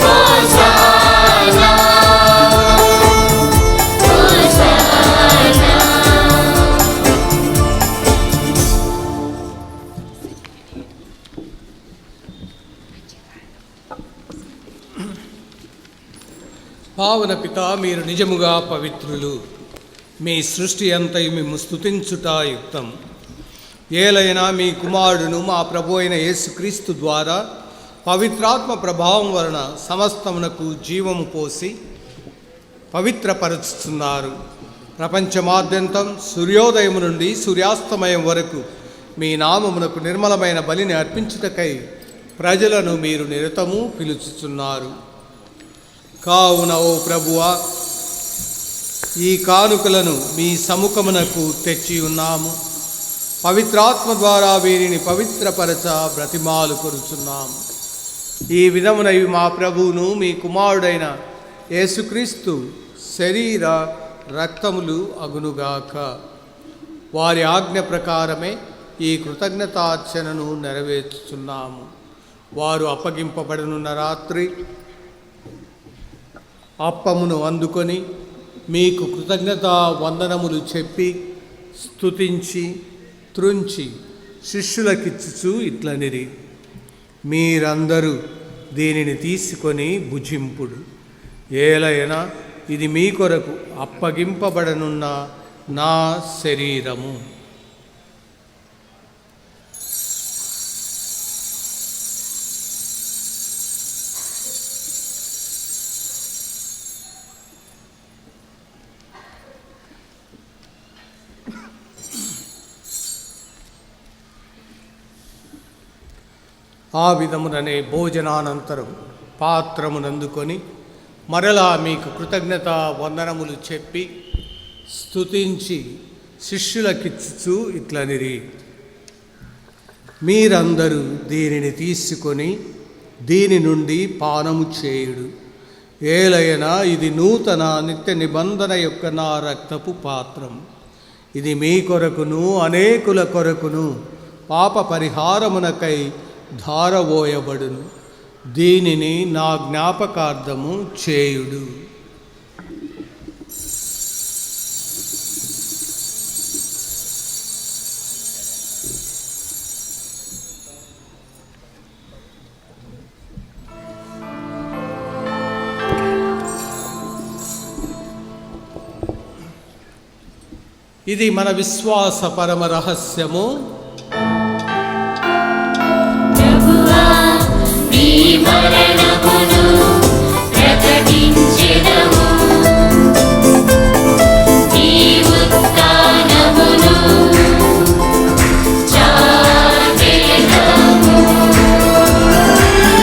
హోసానా హోసానా. పావన పిత, మీరు నిజముగా పవిత్రులు. మీ సృష్టి అంతయు మేము స్తుతించుట యుక్తం. ఏలైనా మీ కుమారుడును మా ప్రభు అయిన యేసుక్రీస్తు ద్వారా పవిత్రాత్మ ప్రభావం వలన సమస్తమునకు జీవము పోసి పవిత్రపరుచుతున్నారు. ప్రపంచమాద్యంతం సూర్యోదయం నుండి సూర్యాస్తమయం వరకు మీ నామమునకు నిర్మలమైన బలిని అర్పించుటకై ప్రజలను మీరు నిరతము పిలుచుతున్నారు. కావున ఓ ప్రభువా, ఈ కానుకలను మీ సముఖమునకు తెచ్చి ఉన్నాము. పవిత్రాత్మ ద్వారా వీరిని పవిత్రపరచ బ్రతిమాలు కొరుచున్నాము. ఈ విధమున ఇవి మా ప్రభువును మీ కుమారుడైన యేసుక్రీస్తు శరీర రక్తములు అగునుగాక. వారి ఆజ్ఞ ప్రకారమే ఈ కృతజ్ఞతార్చనను నెరవేర్చుచున్నాము. వారు అప్పగింపబడనున్న రాత్రి అప్పమును అందుకొని మీకు కృతజ్ఞతా వందనములు చెప్పి స్తుతించి త్రుంచి శిష్యులకిచ్చుచు ఇట్లనిరి, మీరందరూ దీనిని తీసుకొని భుజింపుడు. ఏలైనా ఇది మీ కొరకు అప్పగింపబడనున్న నా శరీరము. ఆ విధముననే భోజనానంతరం పాత్రమునందుకొని మరలా మీకు కృతజ్ఞత వందనములు చెప్పి స్తుతించి శిష్యులకిచ్చుచు ఇట్లనిరి, మీరందరూ దీనిని తీసుకొని దీని నుండి పానము చేయుడు. ఏలైనా ఇది నూతన నిత్య నిబంధన యొక్క నా రక్తపు పాత్రం. ఇది మీ కొరకును అనేకుల కొరకును పాప పరిహారమునకై ధారవోయబడును. దీనిని నా జ్ఞాపకార్థము చేయుడు. ఇది మన విశ్వాస పరమ రహస్యము. ప్రభువా, నీ మరణమును ప్రకటించెదము, నీ ఉత్థానమును చాటెదము.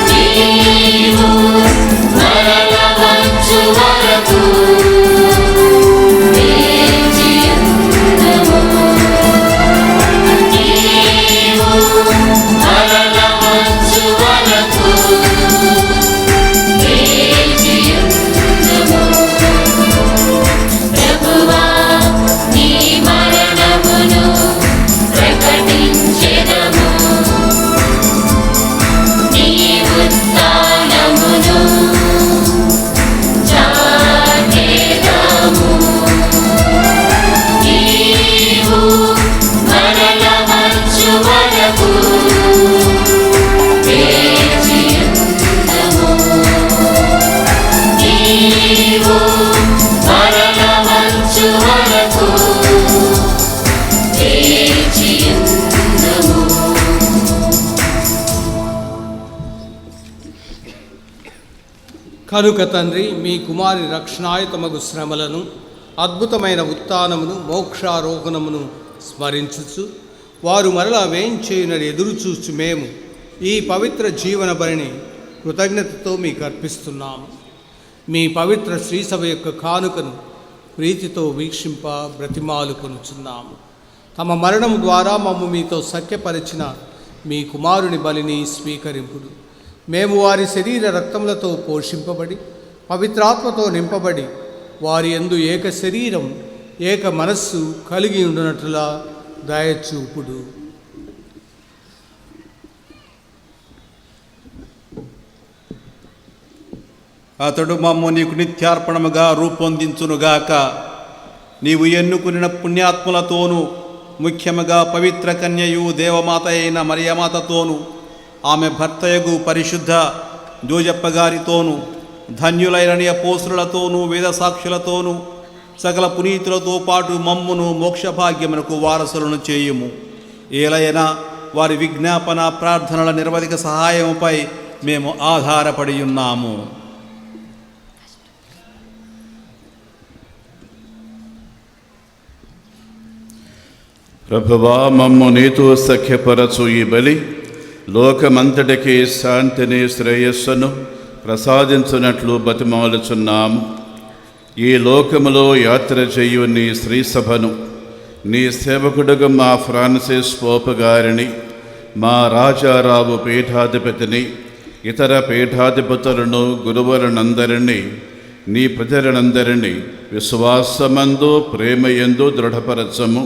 నీవు మరల వచ్చు వరకు కనుక తండ్రి, మీ కుమారి రక్షణాయుతమగు శ్రమలను, అద్భుతమైన ఉత్థానమును, మోక్షారోహణమును స్మరించుచు వారు మరలా వేంచేయునని ఎదురుచూచు మేము ఈ పవిత్ర జీవన బలిని కృతజ్ఞతతో మీకు అర్పిస్తున్నాము. మీ పవిత్ర శ్రీసభ యొక్క కానుకను ప్రీతితో వీక్షింప బ్రతిమాలుకొనుచున్నాము. తమ మరణం ద్వారా మమ్ము మీతో సఖ్యపరిచిన మీ కుమారుని బలిని స్వీకరింపుడు. మేము వారి శరీర రక్తములతో పోషింపబడి పవిత్రాత్మతో నింపబడి వారి యందు ఏక శరీరం ఏక మనస్సు కలిగి ఉండునట్లుగా దయచూపుడు. అతడు మమ్ము నీకు నిత్యార్పణముగా రూపొందించునుగాక. నీవు ఎన్నుకున్న పుణ్యాత్ములతోనూ ముఖ్యముగా పవిత్ర కన్యయు దేవమాత అయిన మరియమాతతోనూ ఆమె భర్తయగు పరిశుద్ధ జోజప్ప గారితోనూ ధన్యులైన నీ అపోస్తులతోనూ వేదసాక్షులతోనూ సకల పునీతులతో పాటు మమ్మును మోక్షభాగ్యమునకు వారసులను చేయుము. ఏలైనా వారి విజ్ఞాపన ప్రార్థనల నిరవధిక సహాయముపై మేము ఆధారపడి ఉన్నాము. ప్రభువా, మమ్ము నీతో సఖ్యపరచు ఈ బలి లోకమంతటికి శాంతిని శ్రేయస్సును ప్రసాదించున్నట్లు బతిమాలుచున్నాము. ఈ లోకములో యాత్ర చేయు నీ శ్రీసభను, నీ సేవకుడుగా మా ఫ్రాన్సిస్ పోప్ గారిని, మా రాజారావు పీఠాధిపతిని, ఇతర పీఠాధిపతులను, గురువులనందరినీ, నీ ప్రజలనందరినీ విశ్వాసమందు ప్రేమయందు దృఢపరచము.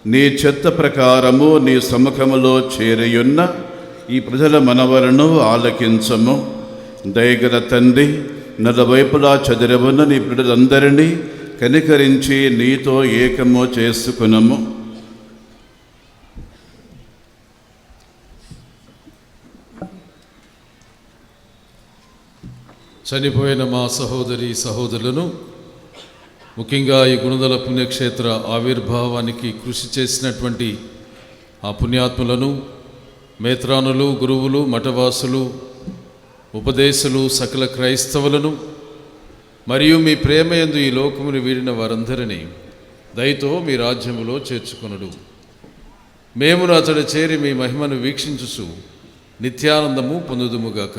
నీ చిత్త ప్రకారము నీ సముఖములో చేరియున్న ఈ ప్రజల మనవలను ఆలకించము. దయగల తండ్రి, నలువైపులా చెదిరవున్న నీ బిడ్డలందరినీ కనికరించి నీతో ఏకము చేసుకునము. చనిపోయిన మా సహోదరి సహోదరులను, ముఖ్యంగా ఈ గుణదల పుణ్యక్షేత్ర ఆవిర్భావానికి కృషి చేసినటువంటి ఆ పుణ్యాత్ములను, మేత్రానులు, గురువులు, మఠవాసులు, ఉపదేశులు, సకల క్రైస్తవులను మరియు మీ ప్రేమయందు ఈ లోకమును వీడిన వారందరినీ దయతో మీ రాజ్యములో చేర్చుకొనుడు. మేమును అతడు చేరి మీ మహిమను వీక్షించుచు నిత్యానందము పొందుదుముగాక.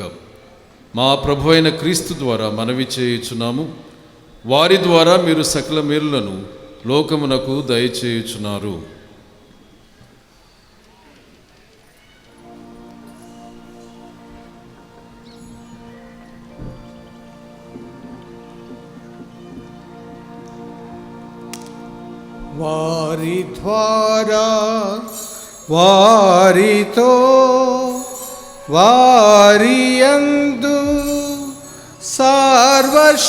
మా ప్రభు అయిన క్రీస్తు ద్వారా మనవి చేయుచున్నాము. వారి ద్వారా మీరు సకల మేలులను లోకమునకు దయచేయుచున్నారు. వారి ద్వారా, వారితో, వారియందు సర్వశక్తిగల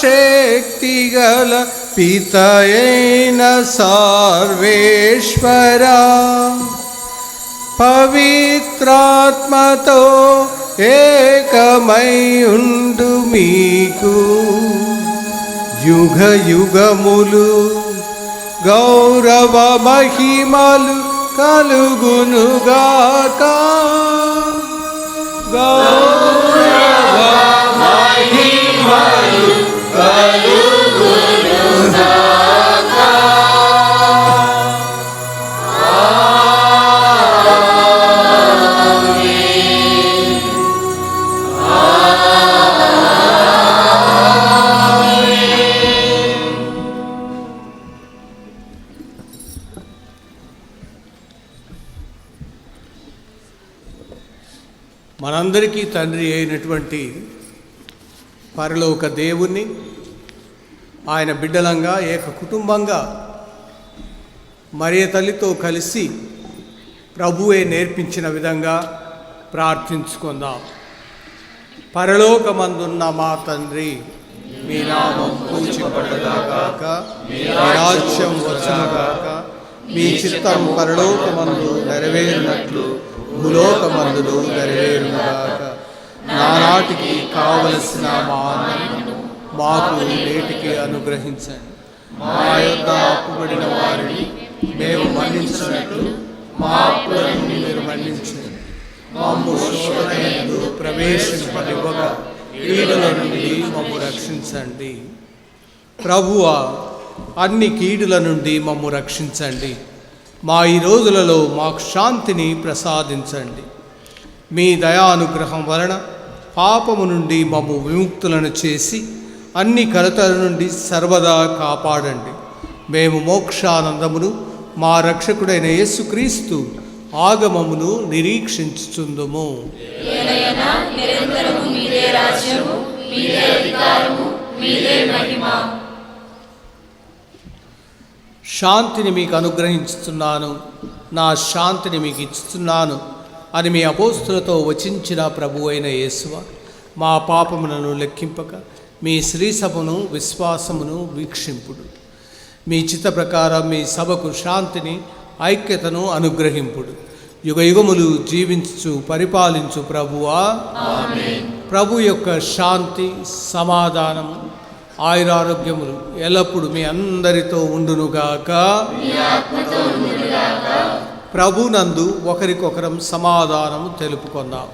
పితయైన సర్వేశ్వర పవిత్రాత్మతో ఏకమై ఉండు మీకు యుగ యుగములు గౌరవ మహిమలు కలుగునుగాక. గౌరవ మహిమలు కలుగునుగాక. మనందరికీ తండ్రి అయినటువంటి పరలోక దేవుణ్ణి, ఆయన బిడ్డలంగా ఏక కుటుంబంగా మరియ తల్లితో కలిసి ప్రభువే నేర్పించిన విధంగా ప్రార్థించుకుందాం. పరలోకమందున్న మా తండ్రి, మీ నామం పూజింపబడుగాక, మీ రాజ్యం వచ్చుగాక, మీ చిత్తం పరలోకమందు నెరవేరినట్లు భూలోకమందును నెరవేరుగాక. నానాటికి కావలసిన మా అన్నము మాకు నేటికి అనుగ్రహించండి. మా యొద్ద అప్పుబడిన వారిని మేము మన్నించినట్లు మా అప్పులను మీరు మన్నించండి. మమ్ము శోధనయందు ప్రవేశింపనివ్వగా కీడుల నుండి మమ్ము రక్షించండి. ప్రభువా, అన్ని కీడుల నుండి మమ్ము రక్షించండి. మా ఈ రోజులలో మాకు శాంతిని ప్రసాదించండి. మీ దయానుగ్రహం వలన పాపము నుండి మమ్ము విముక్తులను చేసి అన్ని కలతల నుండి సర్వదా కాపాడండి. మేము మోక్షానందమును మా రక్షకుడైన యేసుక్రీస్తు ఆగమమును నిరీక్షించుచుందుము. శాంతిని మీకు అనుగ్రహించుతున్నాను, నా శాంతిని మీకు ఇస్తున్నాను అని మీ అపోస్తులతో వచించిన ప్రభు అయిన యేసువ, మా పాపములను లెక్కింపక మీ శ్రీసభను విశ్వాసమును వీక్షింపుడు. మీ చిత్త ప్రకారం మీ సభకు శాంతిని ఐక్యతను అనుగ్రహింపుడు. యుగ యుగములు జీవించు పరిపాలించు ప్రభువా, ప్రభు యొక్క శాంతి సమాధానము ఆయురారోగ్యములు ఎల్లప్పుడూ మీ అందరితో ఉండునుగాక. ప్రభునందు ఒకరికొకరం సమాధానము తెలుపుకుందాం.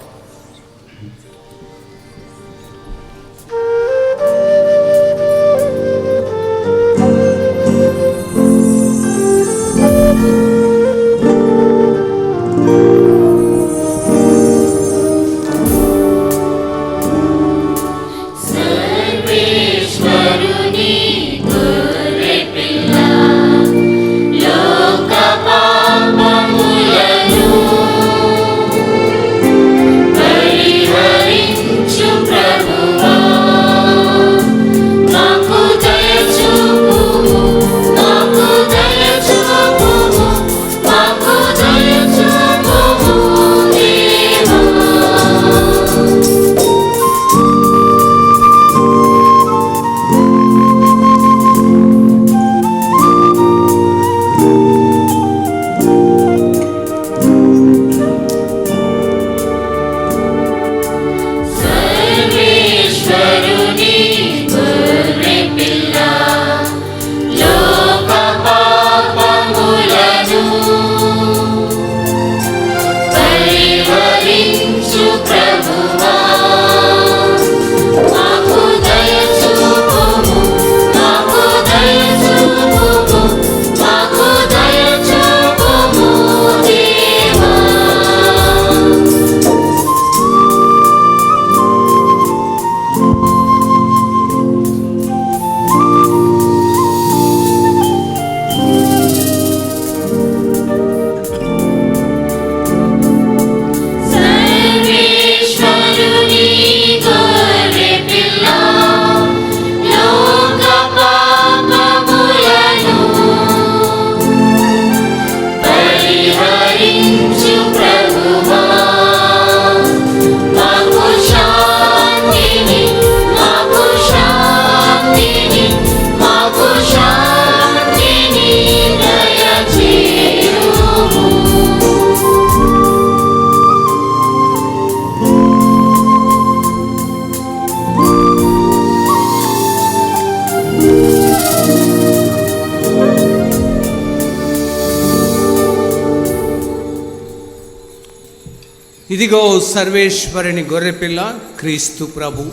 ఇదిగో సర్వేశ్వరుని గొర్రెపిల్ల క్రీస్తు ప్రభు,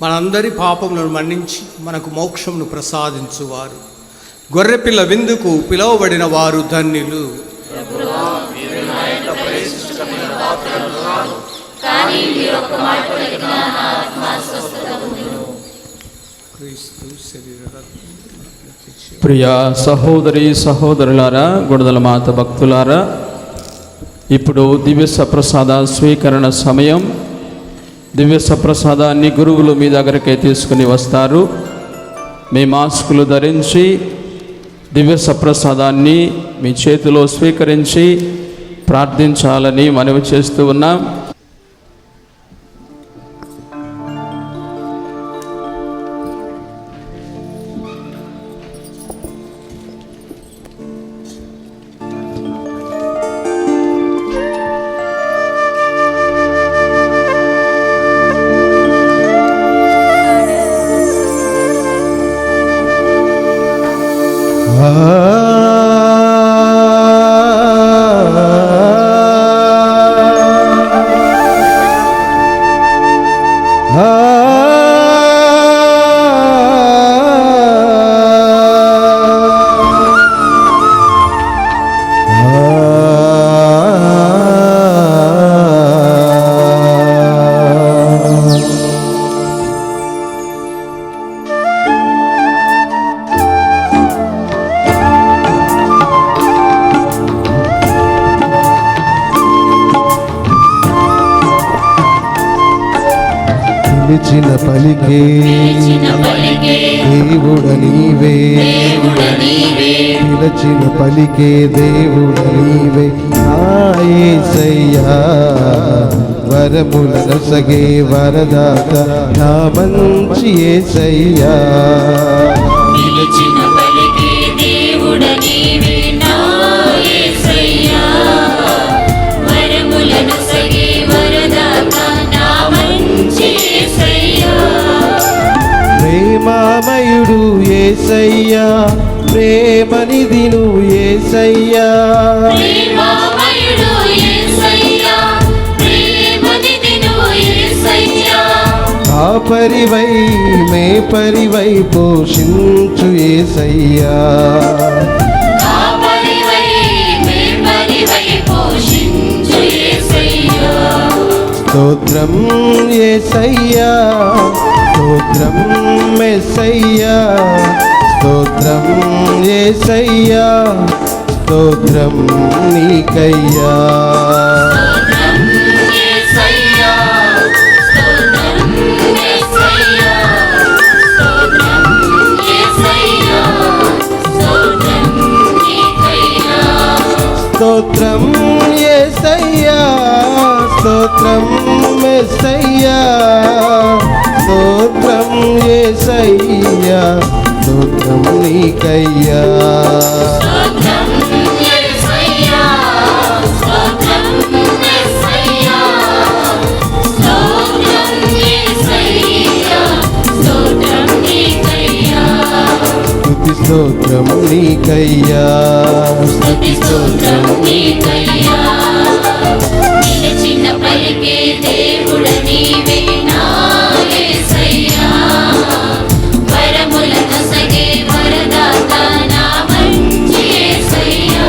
మనందరి పాపములను మన్నించి మనకు మోక్షమును ప్రసాదించువారు. గొర్రెపిల్ల విందుకు పిలువబడిన వారు ధన్యులు. ప్రియ సహోదరి సహోదరులారా, గుణదల మాత భక్తులారా, ఇప్పుడు దివ్య సప్రసాద స్వీకరణ సమయం. దివ్య సప్రసాదాన్ని గురువులు మీ దగ్గరకే తీసుకుని వస్తారు. మీ మాస్కులు ధరించి దివ్య సప్రసాదాన్ని మీ చేతిలో స్వీకరించి ప్రార్థించాలని మనవి చేస్తూ ఉన్నాం. పిలిచిన పలికే దేవుడ నీవే, పిలిచిన పలికే దేవుడ నీవే. నా యేసయ్యా వరములను సగే వరదాత నా మంచి యేసయ్యా. పిలిచిన పలికే దేవుడ నీవే నా యేసయ్యా, వరములను సగే వరదాత నా మంచి యేసయ్యా. ప్రేమామయుడు యేసయ్యా, ప్రేమనిధి నువ్వు యేసయ్యా. ప్రేమామయుడు యేసయ్యా, ప్రేమనిధి నువ్వు యేసయ్యా. కాపరివై మేపరివై పోషించు యేసయ్యా. కాపరివై మేపరివై పోషించు యేసయ్యా. స్తోత్రం యేసయ్యా, స్తోత్రం మెస్సయ్యా, స్తోత్రం యేసయ్యా, స్తోత్రం నీకయ్యా. స్తోత్రం యేసయ్యా, స్తోత్రం యేసయ్యా, స్తోత్రం యేసయ్యా, స్తోత్రం నీకయ్యా. స్తోత్రం యేసయ్యా, స్తోత్రం మెస్సయ్యా, స్తోత్రం యేసయ్యా, స్తోత్రం నీకయ్యా. స్తోత్రం యేసయ్యా, స్తోత్రం యేసయ్యా, స్తోత్రం యేసయ్యా, స్తోత్రం నీకయ్యా. స్తుతి స్తోత్రం నీకయ్యా. స్తుతి స్తోత్రం నీకయ్యా. పిలిచిన పలికే దేవుడ నీవే నా యేసయ్యా, వరములను సగే వరదాత నా మంచి యేసయ్యా.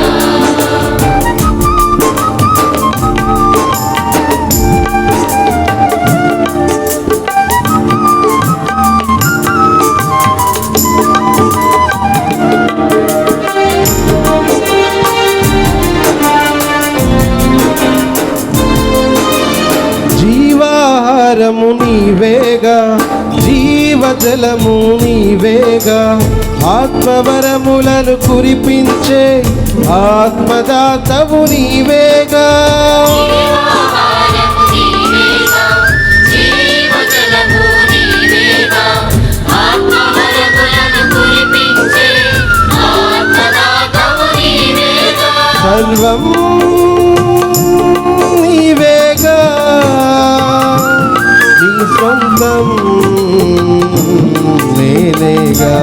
జీవాహారము నీవేగా, జీవజలము నీవేగా, ఆత్మవరములను కురిపించే ఆత్మదాతవు నీవేగా. జీవాహారము నీవేగా, జీవజలము నీవేగా, ఆత్మవరములను కురిపించే ఆత్మదాతవు నీవేగా. సర్వం నీవేగా, నీ సొంతం నేనేగా.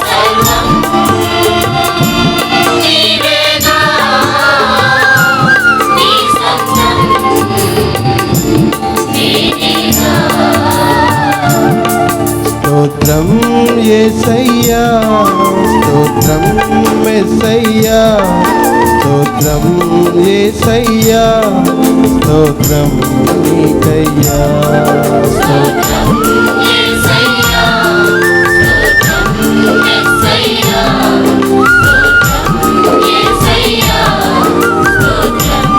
సర్వం నీవేగా, నీ సొంతం నేనేగా. స్తోత్రం యేసయ్యా, స్తోత్రం మెస్సయ్యా, స్తోత్రం యేసయ్యా, స్తోత్రం నీకయ్యా. స్తోత్రం యేసయ్యా, స్తోత్రం యేసయ్యా, స్తోత్రం యేసయ్యా, స్తోత్రం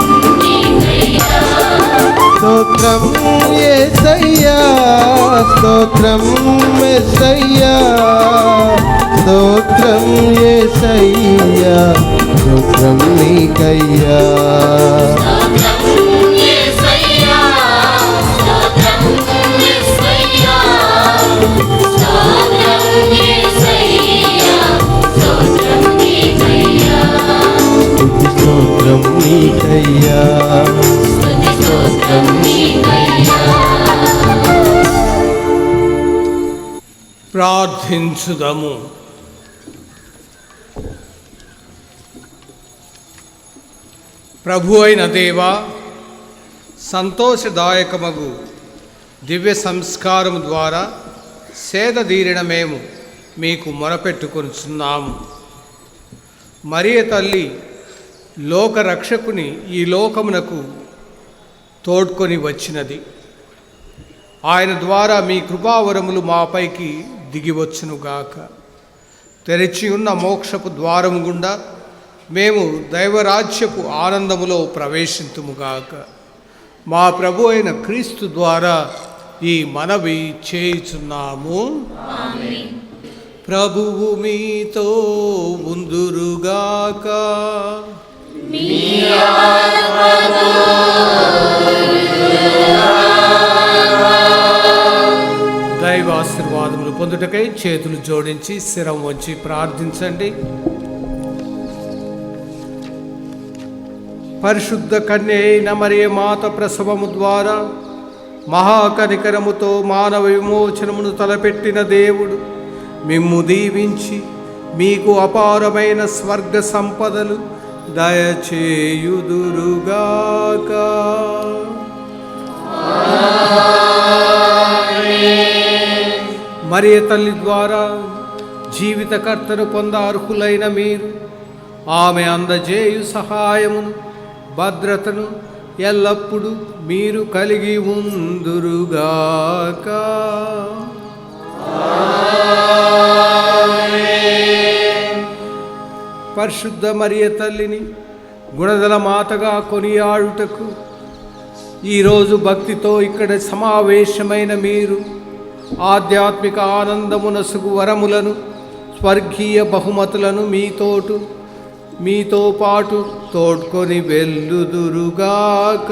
నీకయ్యా. స్తోత్రం యేసయ్యా, స్తోత్రం మెస్సయ్యా, స్తోత్రం యేసయ్యా, స్తోత్రం నీకయ్యా. స్తోత్రం యేసయ్యా, స్తోత్రం యేసయ్యా, స్తోత్రం యేసయ్యా, స్తోత్రం నీకయ్యా. స్తుతి స్తోత్రం నీకయ్యా. స్తుతి స్తోత్రం నీకయ్యా. ప్రార్థించుదము. ప్రభు అయిన దేవా, సంతోషదాయకమగు దివ్య సంస్కారం ద్వారా సేదదీరిన మేము మీకు మొరపెట్టుకొనుచున్నాము. మరియ తల్లి లోకరక్షకుని ఈ లోకమునకు తోడ్కొని వచ్చినది. ఆయన ద్వారా మీ కృపావరములు మాపైకి దిగివచ్చునుగాక. తెరిచి ఉన్న మోక్షపు ద్వారము గుండా మేము దైవరాజ్యపు ఆనందములో ప్రవేశింతుముగాక. మా ప్రభు అయిన క్రీస్తు ద్వారా ఈ మనవి చేయుచున్నాము. ప్రభువు మీతో ఉందురుగాక. దైవాశీర్వాదములు పొందుటకై చేతులు జోడించి శిరం వంచి ప్రార్థించండి. పరిశుద్ధ కన్య అయిన మరియ మాత ప్రసవము ద్వారా మహాకనికరముతో మానవ విమోచనమును తలపెట్టిన దేవుడు మిమ్ము దీవించి మీకు అపారమైన స్వర్గ సంపదలు దయచేయుదురుగాక. మరియ తల్లి ద్వారా జీవితకర్తను పొంద అర్హులైన మీరు ఆమె అందజేయు సహాయమును భద్రతను ఎల్లప్పుడూ మీరు కలిగి ఉందురుగాక. పరిశుద్ధ మరియ తల్లిని గుణదల మాతగా కొనియాడుటకు ఈరోజు భక్తితో ఇక్కడ సమావేశమైన మీరు ఆధ్యాత్మిక ఆనందమునసుగు వరములను స్వర్గీయ బహుమతులను మీతో పాటు తోడ్కొని వెళ్ళుదురుగాక.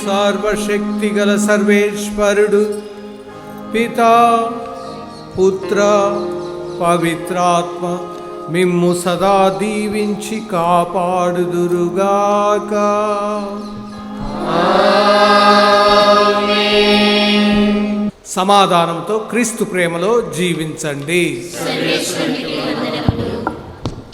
సర్వశక్తి గల సర్వేశ్వరుడు పితా పుత్ర పవిత్రాత్మ మిమ్ము సదా దీవించి కాపాడుదురుగాక. సమాధానంతో క్రీస్తు ప్రేమలో జీవించండి.